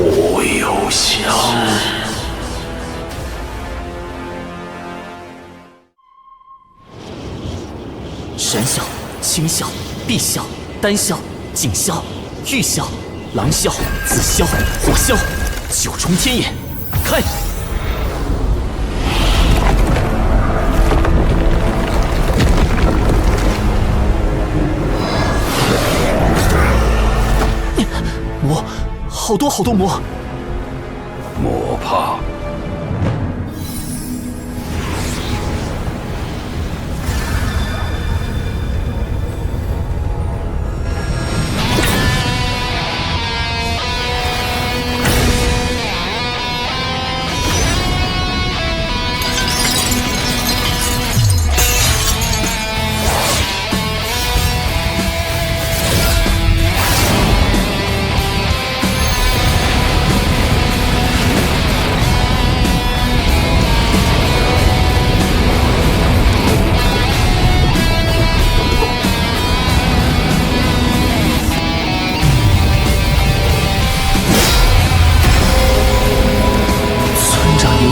无忧香。神啸、青啸、碧啸、丹啸、景啸、玉啸、狼啸、紫霄、火霄，九重天眼，开！魔，好多好多魔！莫怕。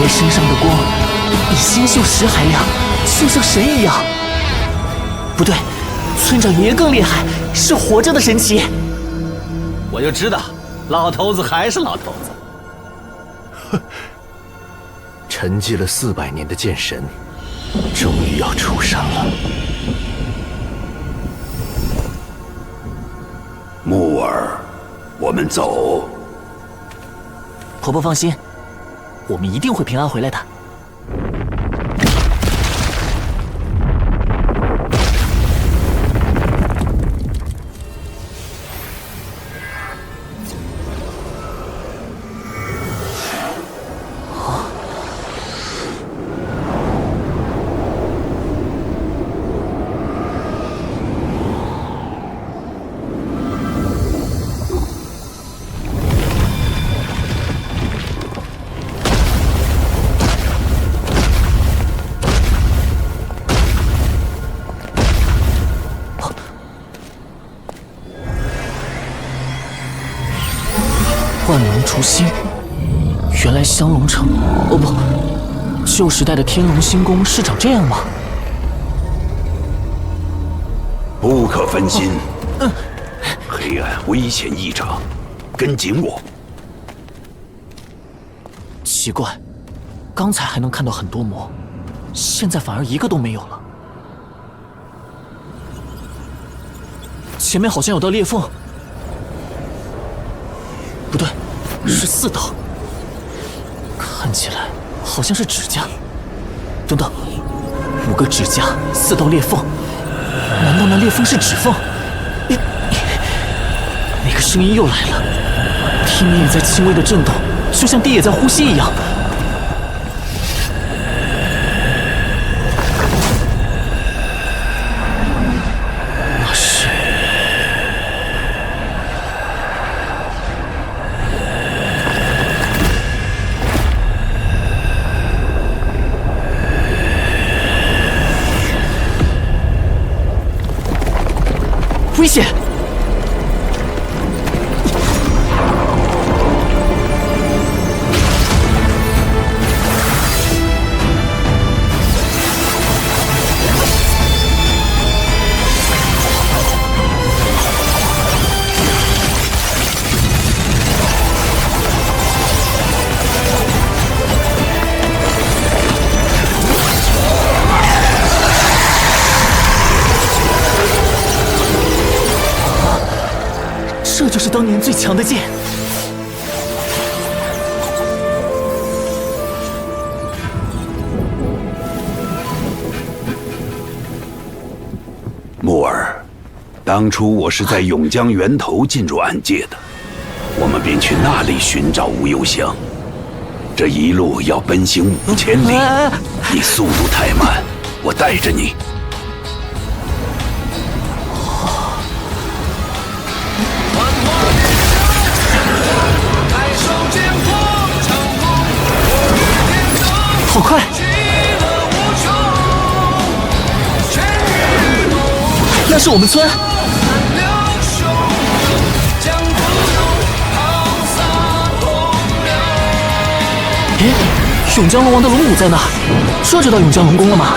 爷身上的光比星宿石还亮，就像神一样。不对，村长爷爷更厉害，是活着的神奇。我就知道，老头子还是老头子。哼，沉寂了400年的剑神，终于要出山了。木儿，我们走。婆婆放心，我们一定会平安回来的。万龙除星，原来香龙城，哦不，旧时代的天龙星宫是长这样吗？不可分心，黑暗危险异常，跟紧我。奇怪，刚才还能看到很多魔，现在反而一个都没有了。前面好像有道裂缝。不对，是4道，看起来好像是指甲。等等，5个指甲，4道裂缝，难道那裂缝是指缝？那个声音又来了，地面也在轻微的震动，就像地也在呼吸一样。那是……危险！这就是当年最强的剑。木儿，当初我是在永江源头进入暗界的，我们便去那里寻找无忧香。这一路要奔行5000里，你速度太慢，我带着你。好快！那是我们村。诶，永江龙王的龙骨在那儿，这就到永江龙宫了吗？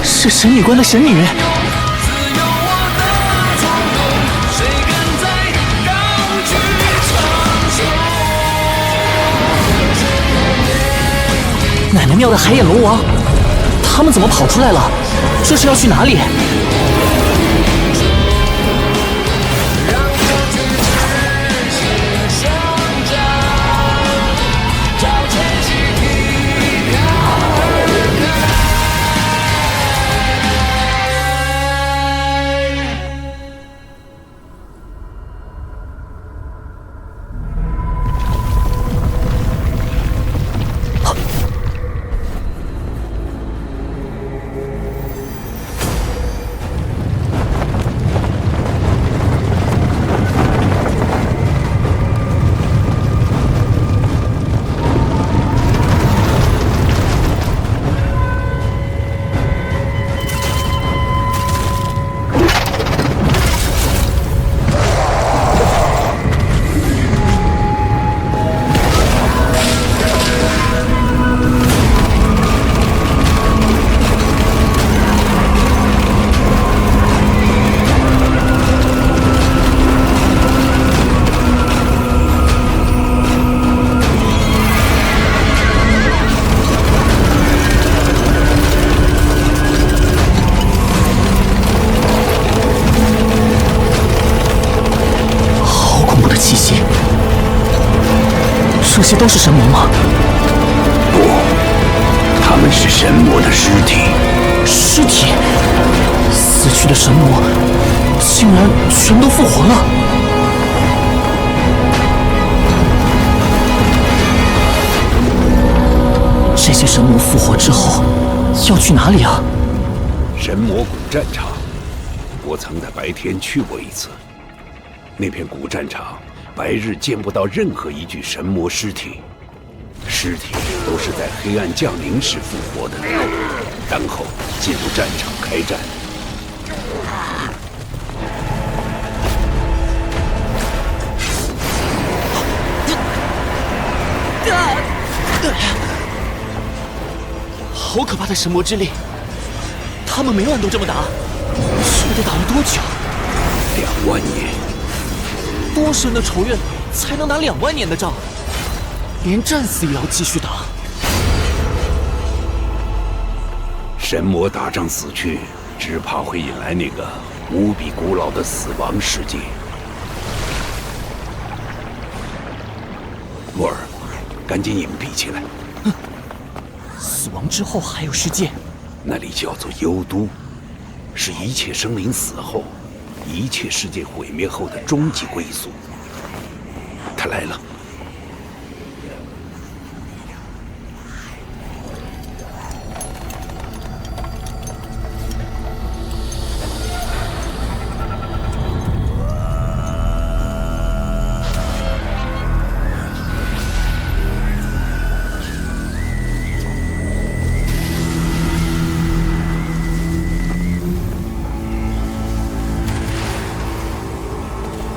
是神女关的神女。奶奶庙的海眼龙王，他们怎么跑出来了？这是要去哪里？这些都是神魔吗？不，他们是神魔的尸体。尸体？死去的神魔竟然全都复活了！这些神魔复活之后要去哪里啊？神魔古战场，我曾在白天去过一次。那片古战场，白日见不到任何一具神魔尸体，尸体都是在黑暗降临时复活的，然后进入战场开战。好可怕的神魔之力！他们每晚都这么打，这得打了多久？2万年。多神的仇怨才能打2万年的仗，连战死也要继续打。神魔打仗死去，只怕会引来那个无比古老的死亡世界。莫尔，赶紧隐蔽起来。死亡之后还有世界？那里叫做幽都，是一切生灵死后，一切世界毁灭后的终极归宿。他来了。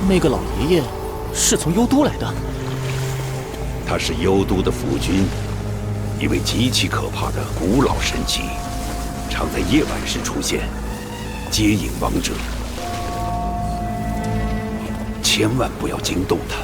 那个老爷爷是从幽都来的。他是幽都的府君，一位极其可怕的古老神祇，常在夜晚时出现，接引亡者。千万不要惊动他。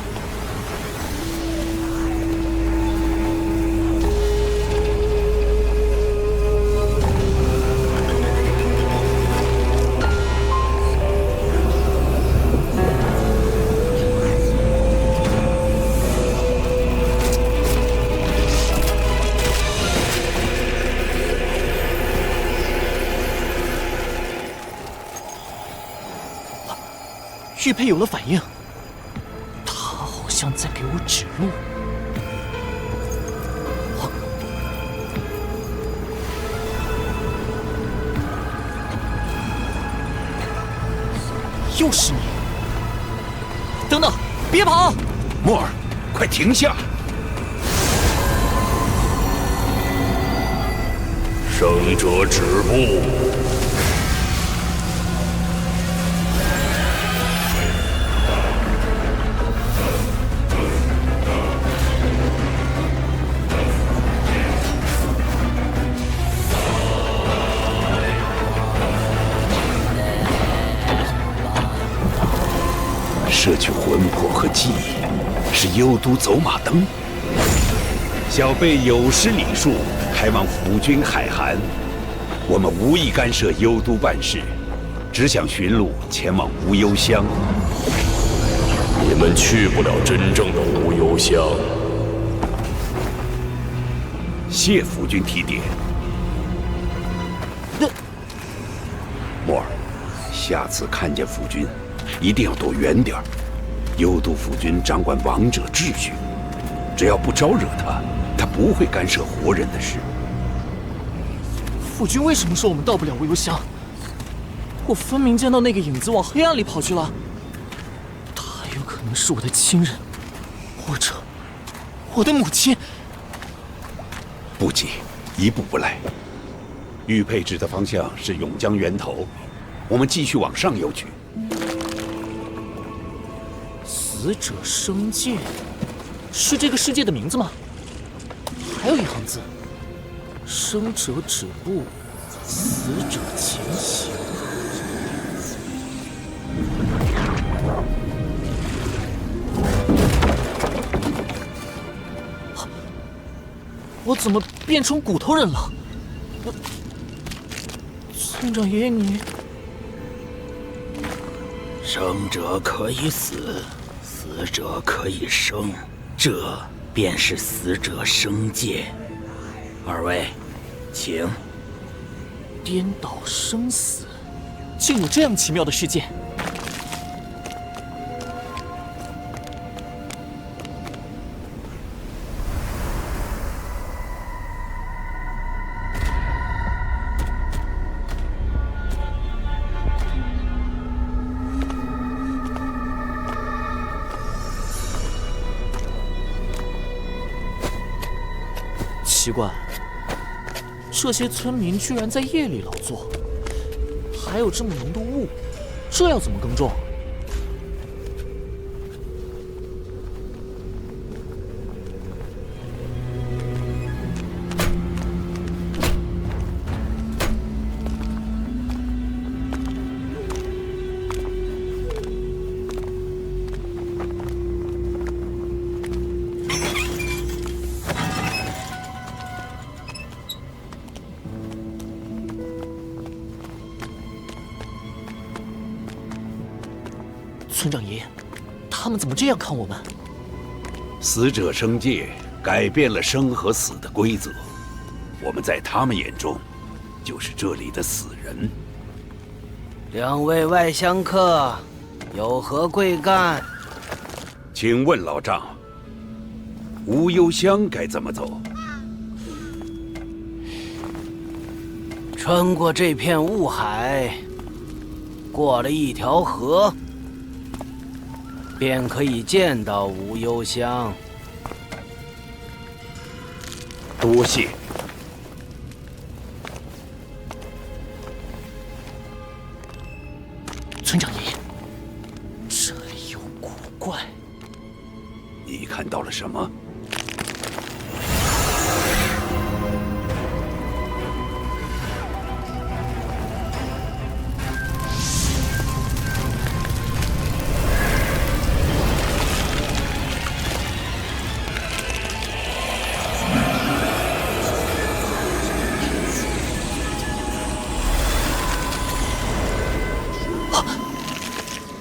玉佩有了反应，他好像在给我指路。又是你！等等，别跑！莫尔，快停下！生者止步！摄取魂魄和记忆，是幽都走马灯。小辈有失礼数，还望府君海涵。我们无意干涉幽都办事，只想寻路前往无忧乡。你们去不了真正的无忧乡。谢府君提点。莫尔，下次看见府君，一定要躲远点儿。幽都府君掌管王者秩序，只要不招惹他，他不会干涉活人的事。府君为什么说我们到不了无忧乡？我分明见到那个影子往黑暗里跑去了。他有可能是我的亲人，或者我的母亲。不急，一步不来。玉佩指的方向是永江源头，我们继续往上游去。死者生界，是这个世界的名字吗？还有一行字：生者止步，死者前行。我怎么变成骨头人了？村长爷爷，你……生者可以死，死者可以生，这便是死者生界。二位，请。颠倒生死，竟有这样奇妙的事件！奇怪，这些村民居然在夜里劳作，还有这么浓的雾，这要怎么耕种？村长爷爷，他们怎么这样看我们？死者生界改变了生和死的规则，我们在他们眼中就是这里的死人。两位外乡客，有何贵干？请问老丈，无忧乡该怎么走？穿过这片雾海，过了一条河，便可以见到无忧乡。多谢。村长爷爷，这里有古怪。你看到了什么？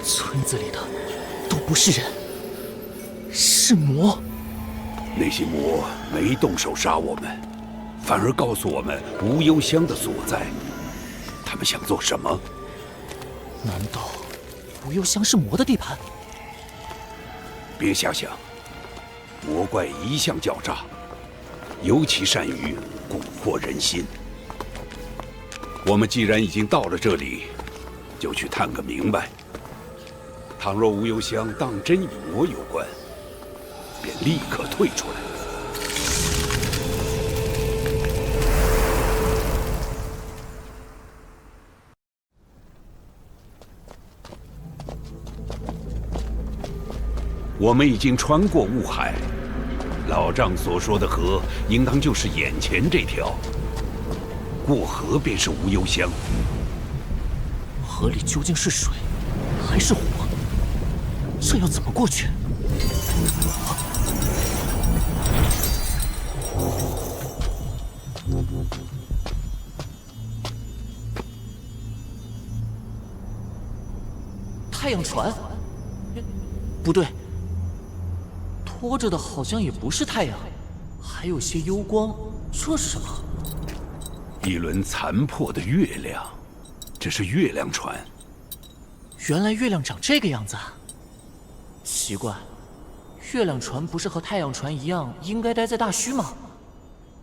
村子里的都不是人，是魔。那些魔没动手杀我们，反而告诉我们无忧乡的所在。他们想做什么？难道无忧乡是魔的地盘？别瞎想，魔怪一向狡诈，尤其善于蛊惑人心。我们既然已经到了这里，就去探个明白。倘若无忧乡当真与魔有关，便立刻退出来。我们已经穿过雾海，老丈所说的河，应当就是眼前这条。过河便是无忧乡。河里究竟是水，还是火？这要怎么过去？太阳船？不对，拖着的好像也不是太阳，还有些幽光，这是什么？一轮残破的月亮，这是月亮船。原来月亮长这个样子啊！奇怪，月亮船不是和太阳船一样应该待在大虚吗？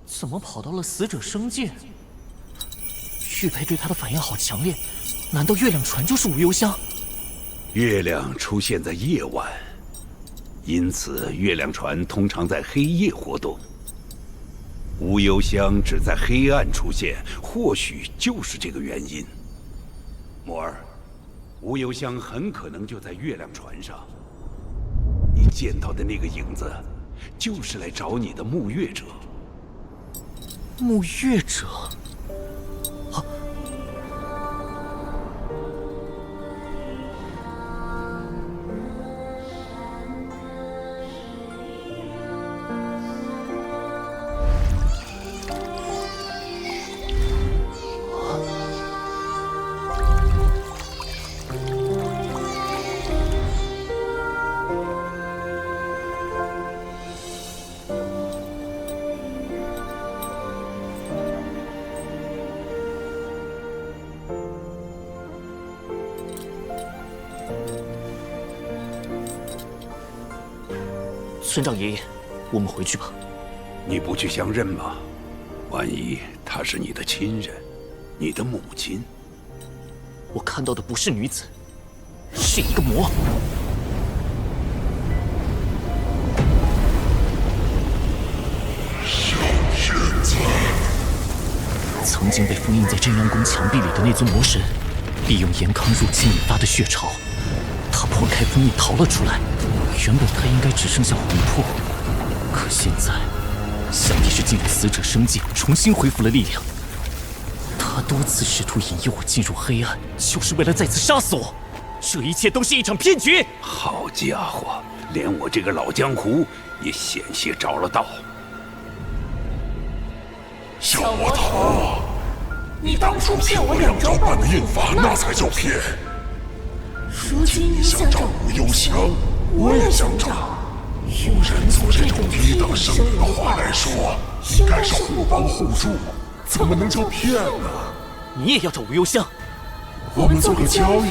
怎么跑到了死者生界？玉佩对他的反应好强烈，难道月亮船就是无忧乡？月亮出现在夜晚，因此月亮船通常在黑夜活动。无忧乡只在黑暗出现，或许就是这个原因。摩儿，无忧乡很可能就在月亮船上。你见到的那个影子，就是来找你的沐月者。沐月者？啊！村长爷爷，我们回去吧。你不去相认吗？万一她是你的亲人，你的母亲？我看到的不是女子，是一个魔。曾经被封印在真阳宫墙壁里的那尊魔神，利用严康入侵引发的血潮，他破开封印逃了出来。原本他应该只剩下魂魄，可现在，想必是进入死者生界，重新恢复了力量。他多次试图引诱我进入黑暗，就是为了再次杀死我。这一切都是一场骗局。好家伙，连我这个老江湖也险些着了道。小魔头，你当初骗我2招半的印法，那才叫骗。如今你想找无忧香，我也想找。用人族这种低等生灵的话来说，应该是互帮互助，怎么能叫骗呢？你也要找无忧香？我们做个交易，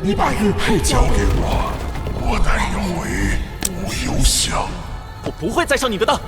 你把玉佩交给我，我带你回无忧香。我不会再上你的当。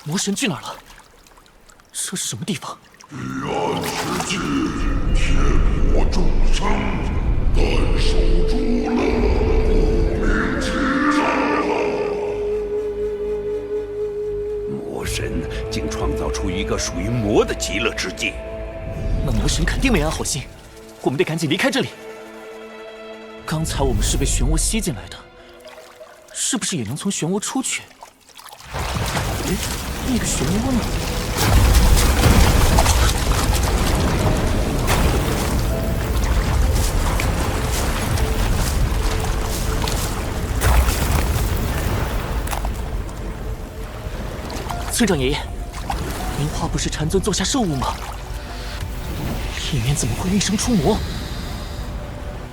魔神去哪儿了？这是什么地方？彼岸之际，天魔众生，但守住了无名之战。魔神竟创造出一个属于魔的极乐之界，那魔神肯定没安好心，我们得赶紧离开这里。刚才我们是被漩涡吸进来的，是不是也能从漩涡出去？诶，那个漩涡呢？村长爷爷，您话不是禅尊做下圣物吗？里面怎么会运生出魔？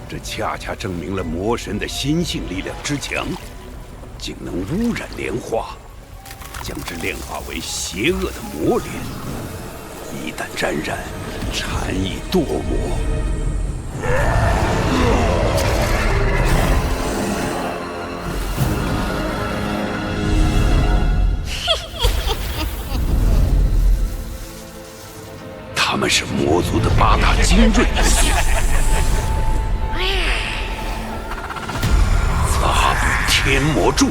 这恰恰证明了魔神的心性力量之强，竟能污染莲花，将之炼化为邪恶的魔莲。一旦沾染，禅意堕魔。他们是魔族的8大精锐之一。发布天魔柱。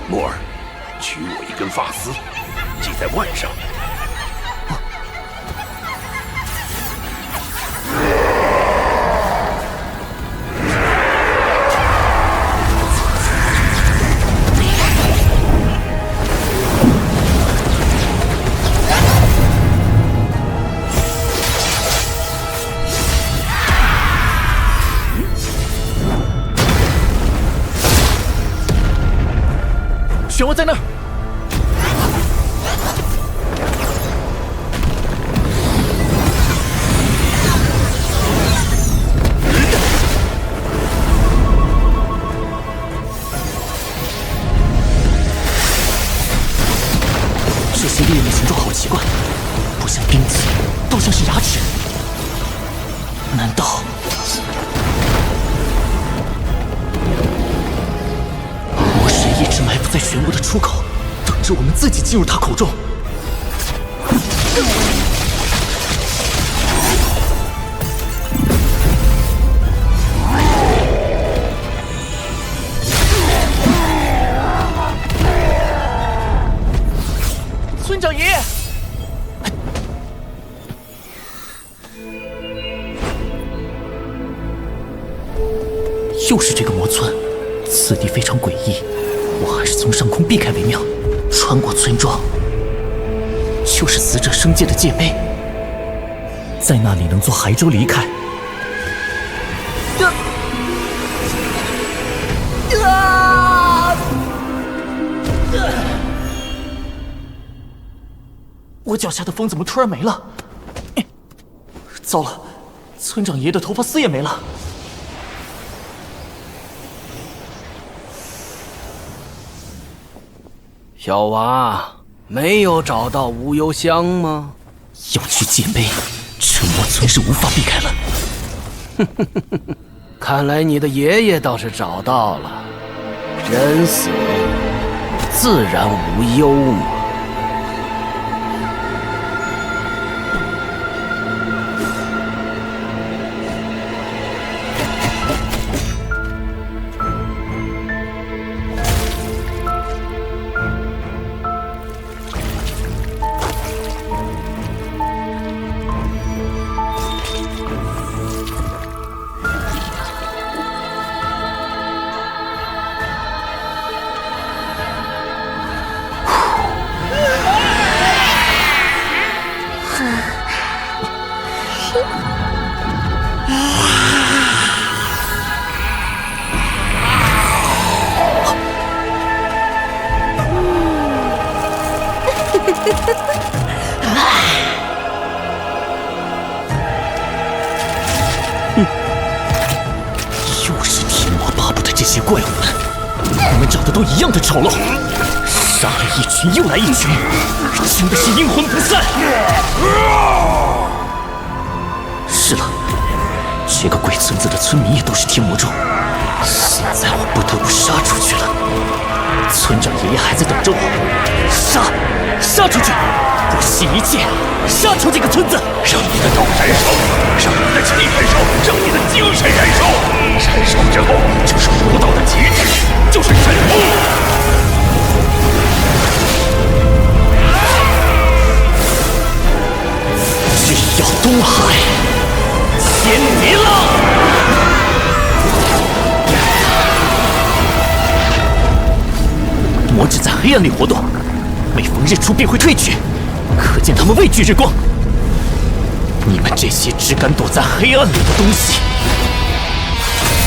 摩尔，取我一根发丝，系在腕上。漩涡在那儿。这些利刃的形状好奇怪，不像兵器，倒像是牙齿。难道？一直埋伏在漩涡的出口，等着我们自己进入他口中。又是这个魔村，此地非常诡异，我还是从上空避开为妙。穿过村庄，就是死者生界的界碑，在那里能坐骸舟离开。我脚下的风怎么突然没了？糟了，村长爷爷的头发丝也没了。小娃，没有找到无忧香吗？要去界碑，这魔村是无法避开了。看来你的爷爷倒是找到了。人死，自然无忧嘛。又是天魔八部的这些怪物们，你们长得都一样的丑陋，杀了一群又来一群，真的是阴魂不散。是了，这个鬼村子的村民也都是天魔众，现在我不得不杀出去了。村长爷爷还在等着我，杀出去，不惜一切杀出这个村子，让你的刀燃烧，让你的气燃烧，让你的精神燃烧，燃烧之后就是武道的极致，就是神通。只要东海天敌浪。魔只在黑暗里活动，每逢日出便会退去，可见他们畏惧日光。你们这些只敢躲在黑暗里的东西，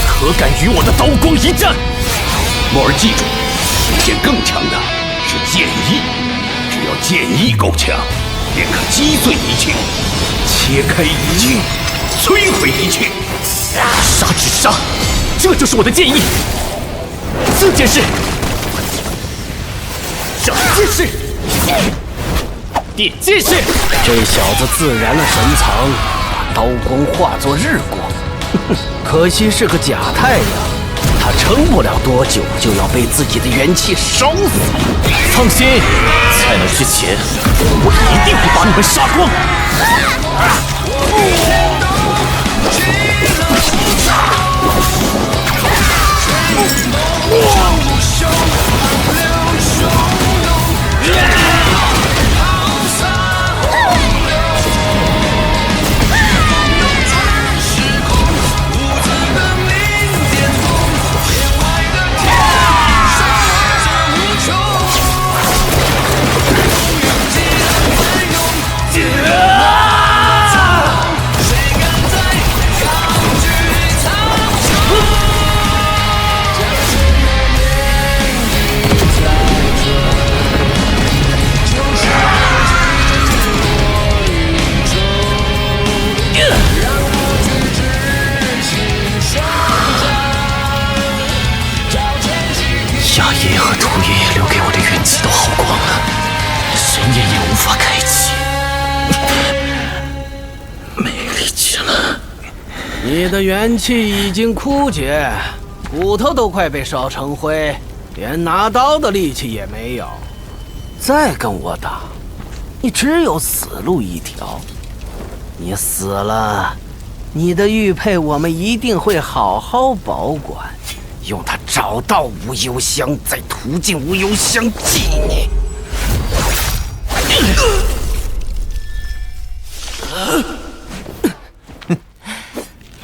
可敢与我的刀光一战？莫儿记住，今天更强的是剑意，只要剑意够强，便可击碎一切，切开一切，摧毁一切。杀只杀，这就是我的剑意。这件事，长剑士，点剑士。这小子自燃了神藏，把刀光化作日光。可惜是个假太阳，他撑不了多久就要被自己的元气烧死。放心，在那之前，我一定会把你们杀光。亚爷爷和土爷爷留给我的元气都耗光了，神眼也无法开启，没力气了。你的元气已经枯竭，骨头都快被烧成灰，连拿刀的力气也没有。再跟我打，你只有死路一条。你死了，你的玉佩我们一定会好好保管。用它找到无忧香，再涂进无忧香祭你。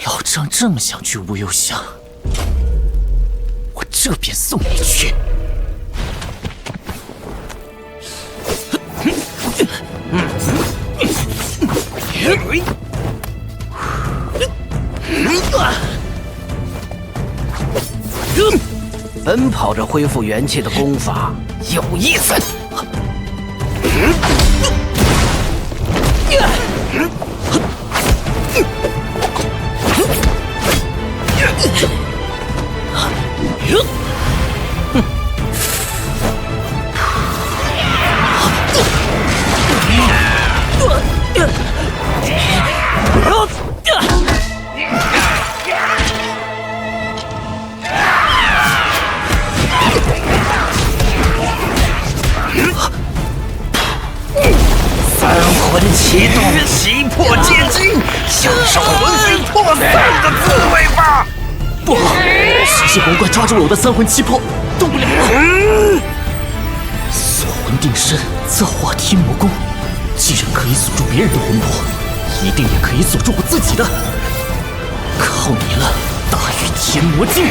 老张这么想去无忧香，这便送你去。奔跑着恢复元气的功法有意思。三魂齐动，奇破皆惊，享受魂飞魄散的滋味吧！不好，神系魂怪抓住了我的三魂七魄，动不了了。锁魂定身，造化天魔功，既然可以锁住别人的魂魄，一定也可以锁住我自己的。靠你了，大禹天魔镜！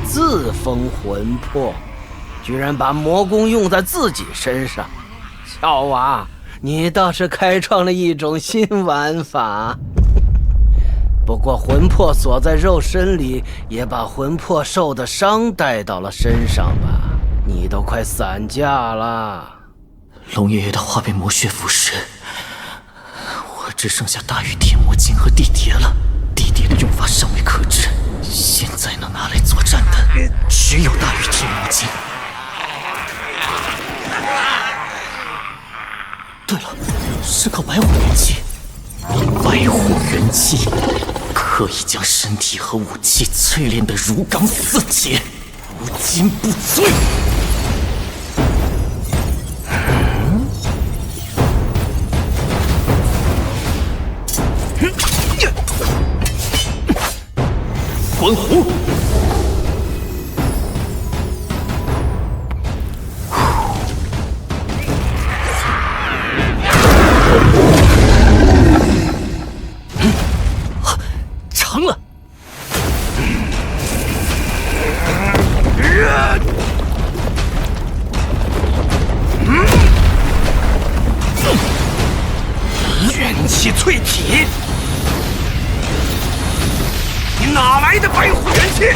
自封魂魄，居然把魔功用在自己身上，小娃，你倒是开创了一种新玩法。不过魂魄锁在肉身里，也把魂魄受的伤带到了身上吧？你都快散架了。龙爷爷的话被魔血腐蚀，我只剩下大禹天魔镜和地蝶了。地蝶的用法尚未可知，现在能拿来作战的只有大禹天魔镜。对了，是靠白虎元气。白虎元气可以将身体和武器淬炼得如钢似铁，无坚不摧。魂壶。成了。元气淬体，你哪来的白虎元气？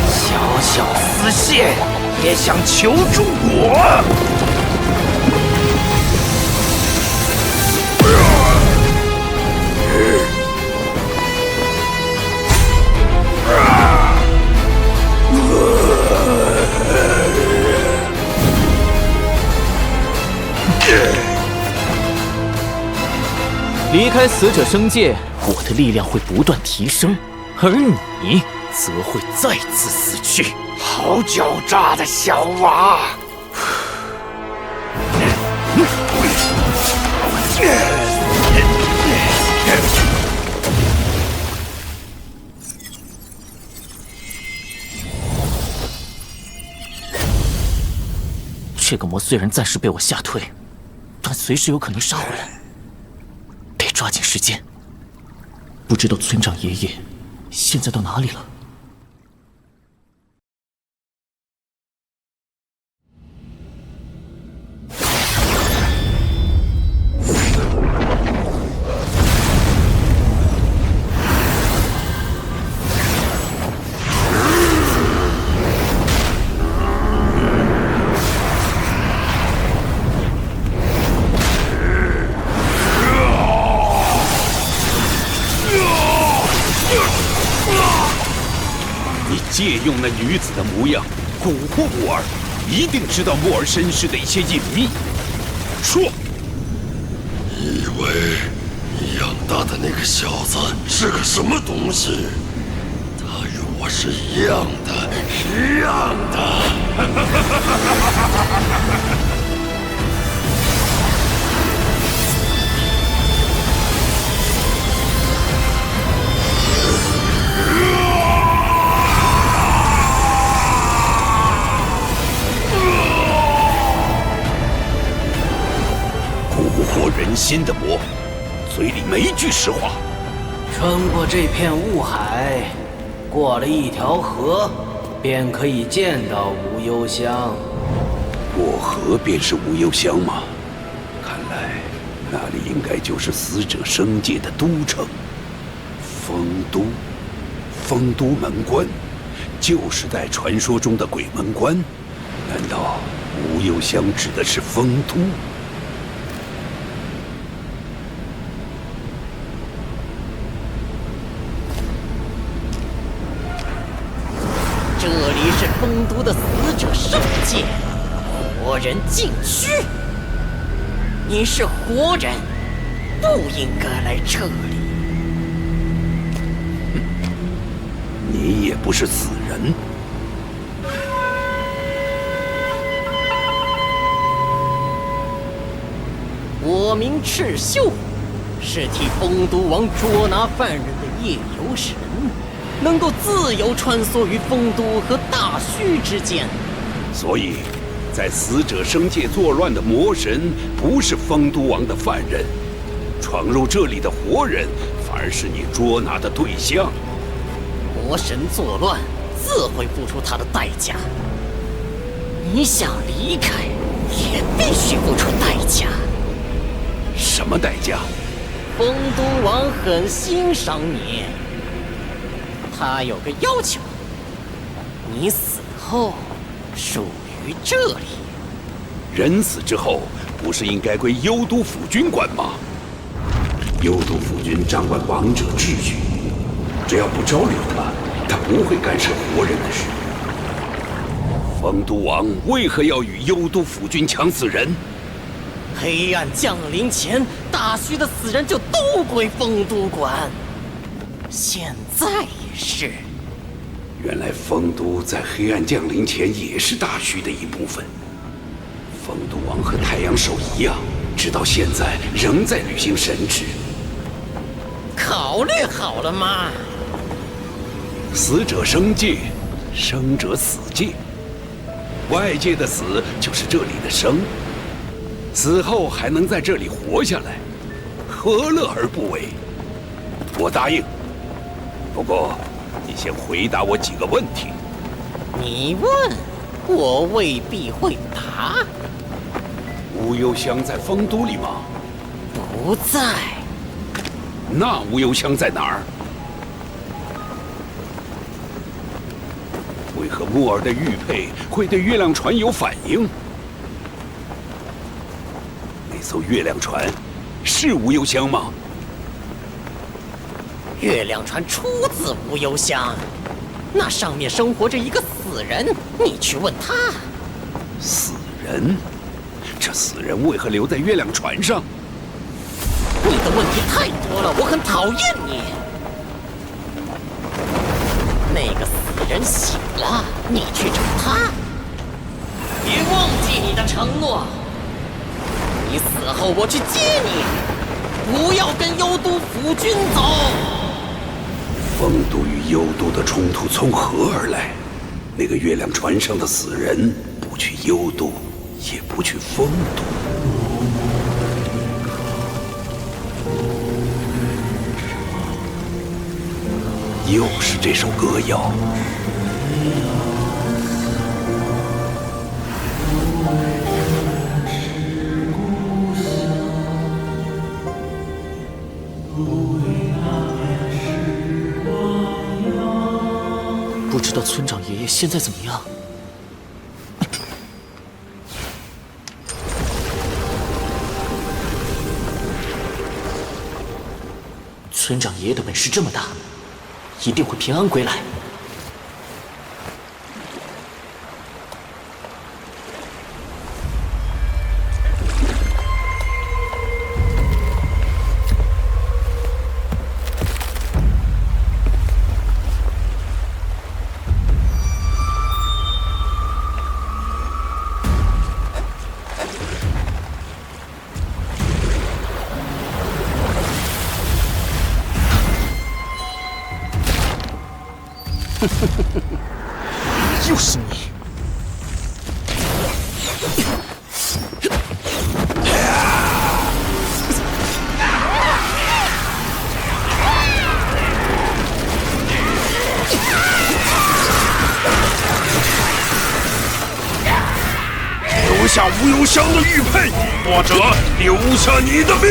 小小丝线也想求助我？离开死者生界，我的力量会不断提升，而你则会再次死去。好狡诈的小娃！这个魔虽然暂时被我吓退，但随时有可能杀回来，得抓紧时间。不知道村长爷爷现在到哪里了？借用那女子的模样蛊惑木耳，一定知道木耳身世的一些隐秘。说，你以为你养大的那个小子是个什么东西？他与我是一样的，一样的。蛊惑人心的魔，嘴里没句实话。穿过这片雾海，过了一条河，便可以见到无忧乡。过河便是无忧乡吗？看来那里应该就是死者生界的都城——丰都。丰都门关，就是在传说中的鬼门关。难道无忧乡指的是丰都？这里是丰都的死者圣界，活人禁区。你是活人，不应该来这里。你也不是死人。我名赤秀，是替丰都王捉拿犯人的夜游神。能够自由穿梭于丰都和大虚之间，所以，在死者生界作乱的魔神不是丰都王的犯人，闯入这里的活人反而是你捉拿的对象。魔神作乱，自会付出他的代价。你想离开，也必须付出代价。什么代价？丰都王很欣赏你。他有个要求，你死后属于这里。人死之后，不是应该归幽都府君管吗？幽都府君掌管王者秩序，只要不招留他，他不会干涉活人的事。丰都王为何要与幽都府君抢死人？黑暗降临前，大虚的死人就都归丰都管。现在也是。原来丰都在黑暗降临前也是大虚的一部分。丰都王和太阳手一样，直到现在仍在履行神职。考虑好了吗？死者生界，生者死界。外界的死就是这里的生，死后还能在这里活下来，何乐而不为？我答应。不过，你先回答我几个问题。你问，我未必会答。无忧乡在丰都里吗？不在。那无忧乡在哪儿？为何木耳的玉佩会对月亮船有反应？那艘月亮船是无忧乡吗？月亮船出自无忧乡，那上面生活着一个死人，你去问他。死人？这死人为何留在月亮船上？你的问题太多了，我很讨厌你。那个死人醒了，你去找他。别忘记你的承诺。你死后我去接你，不要跟幽都府君走。丰都与幽都的冲突从何而来？那个月亮船上的死人不去幽都，也不去丰都。又是这首歌谣。不知道村长爷爷现在怎么样？村长爷爷的本事这么大，一定会平安归来。又是你！留下吴永祥的玉佩，或者留下你的命。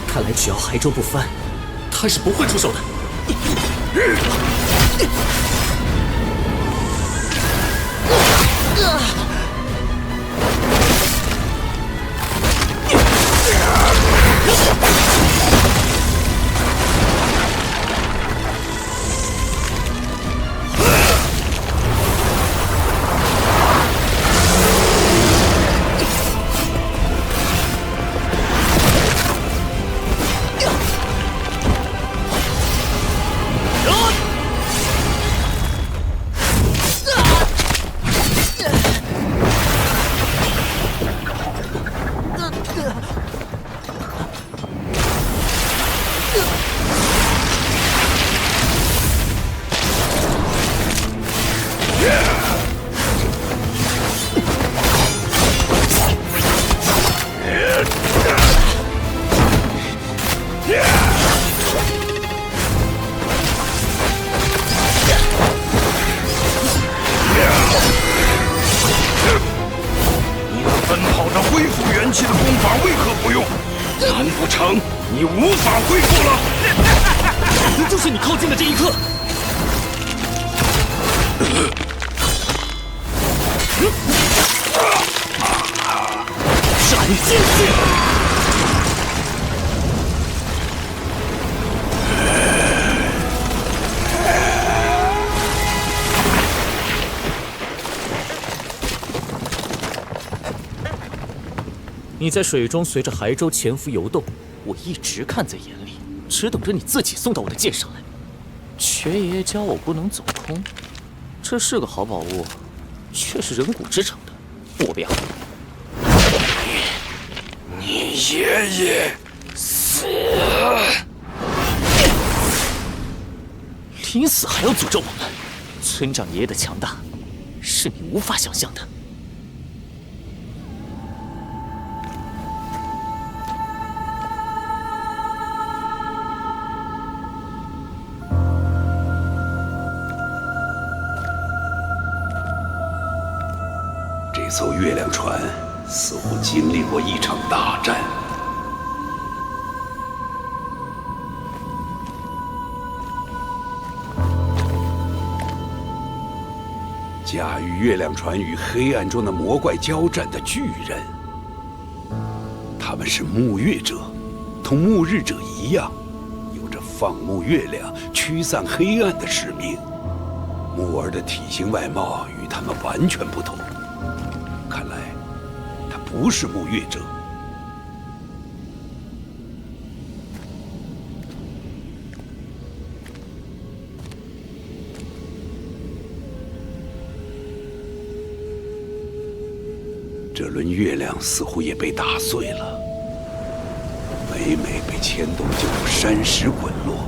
看来只要骸舟不翻，他是不会出手的。难不成你无法恢复了？就是你靠近的这一刻。斩剑剑！你在水中随着骸舟潜伏游动，我一直看在眼里，只等着你自己送到我的剑上来。瘸爷爷教我不能走空，这是个好宝物，却是人骨制成的，我不要。你爷爷死了！临死还要诅咒我们？村长爷爷的强大，是你无法想象的。这艘月亮船似乎经历过一场大战。驾驭月亮船与黑暗中的魔怪交战的巨人，他们是沐月者，同沐日者一样，有着放牧月亮、驱散黑暗的使命。木儿的体型外貌与他们完全不同，看来他不是沐月者。这轮月亮似乎也被打碎了，每每被牵动就有山石滚落，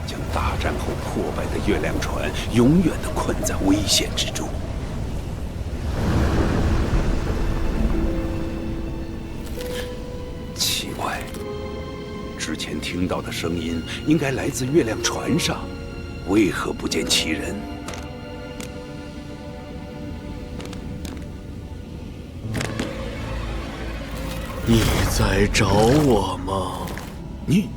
将大战后破败的月亮船永远地困在危险之中。前听到的声音应该来自月亮船上，为何不见其人？你在找我吗？你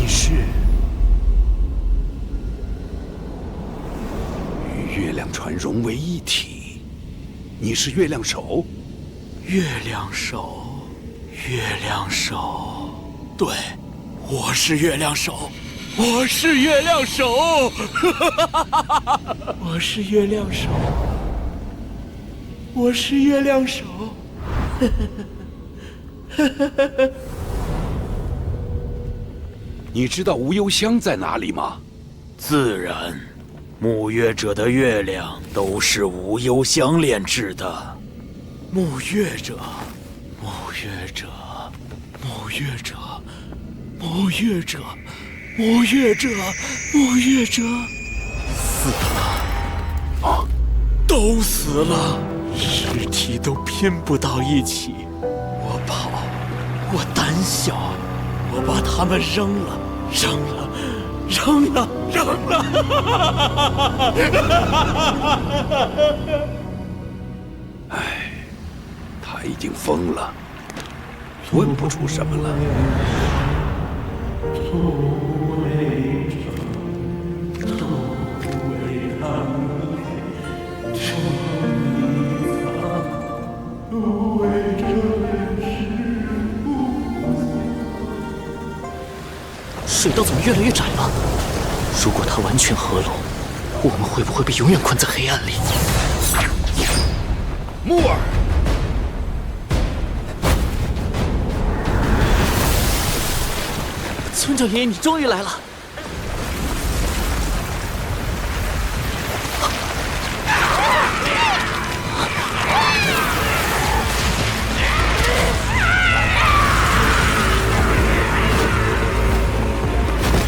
是与月亮船融为一体？你是月亮手？月亮手，月亮手，对，我是月亮手，我是月亮手，我是月亮手，我是月亮手。你知道无忧乡在哪里吗？自然，沐月者的月亮都是无忧乡炼制的。沐月者，沐月者，沐月者，沐月者，沐月者，沐月者，死了！啊，都死了，尸体都拼不到一起。我跑，我胆小，我把他们扔了，扔了，扔了，扔了！唉。他已经疯了，问不出什么了。水道怎么越来越窄了？如果它完全合拢，我们会不会被永远困在黑暗里？木耳。村长爷爷，你终于来了！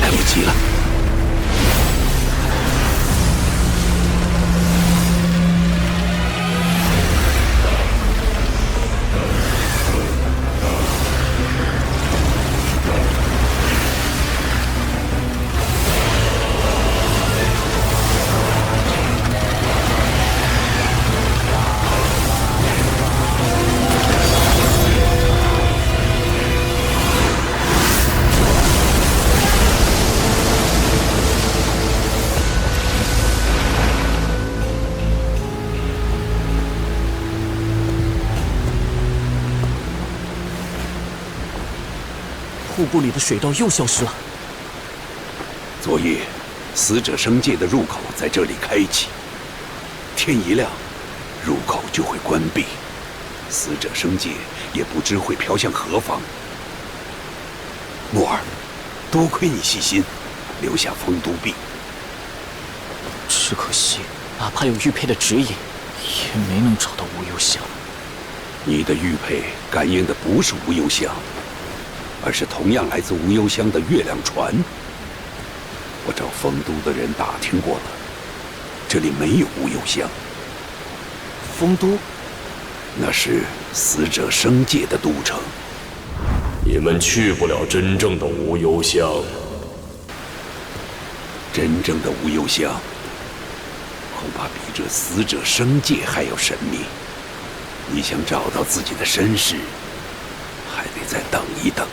来不及了。瀑布里的水道又消失了。昨夜，死者生界的入口在这里开启，天一亮，入口就会关闭，死者生界也不知会飘向何方。木耳，多亏你细心，留下丰都币。只可惜，哪怕有玉佩的指引，也没能找到无忧乡。你的玉佩感应的不是无忧乡，而是同样来自无忧乡的月亮船。我找丰都的人打听过了，这里没有无忧乡。丰都，那是死者生界的都城。你们去不了真正的无忧乡。真正的无忧乡，恐怕比这死者生界还要神秘。你想找到自己的身世，还得再等一等。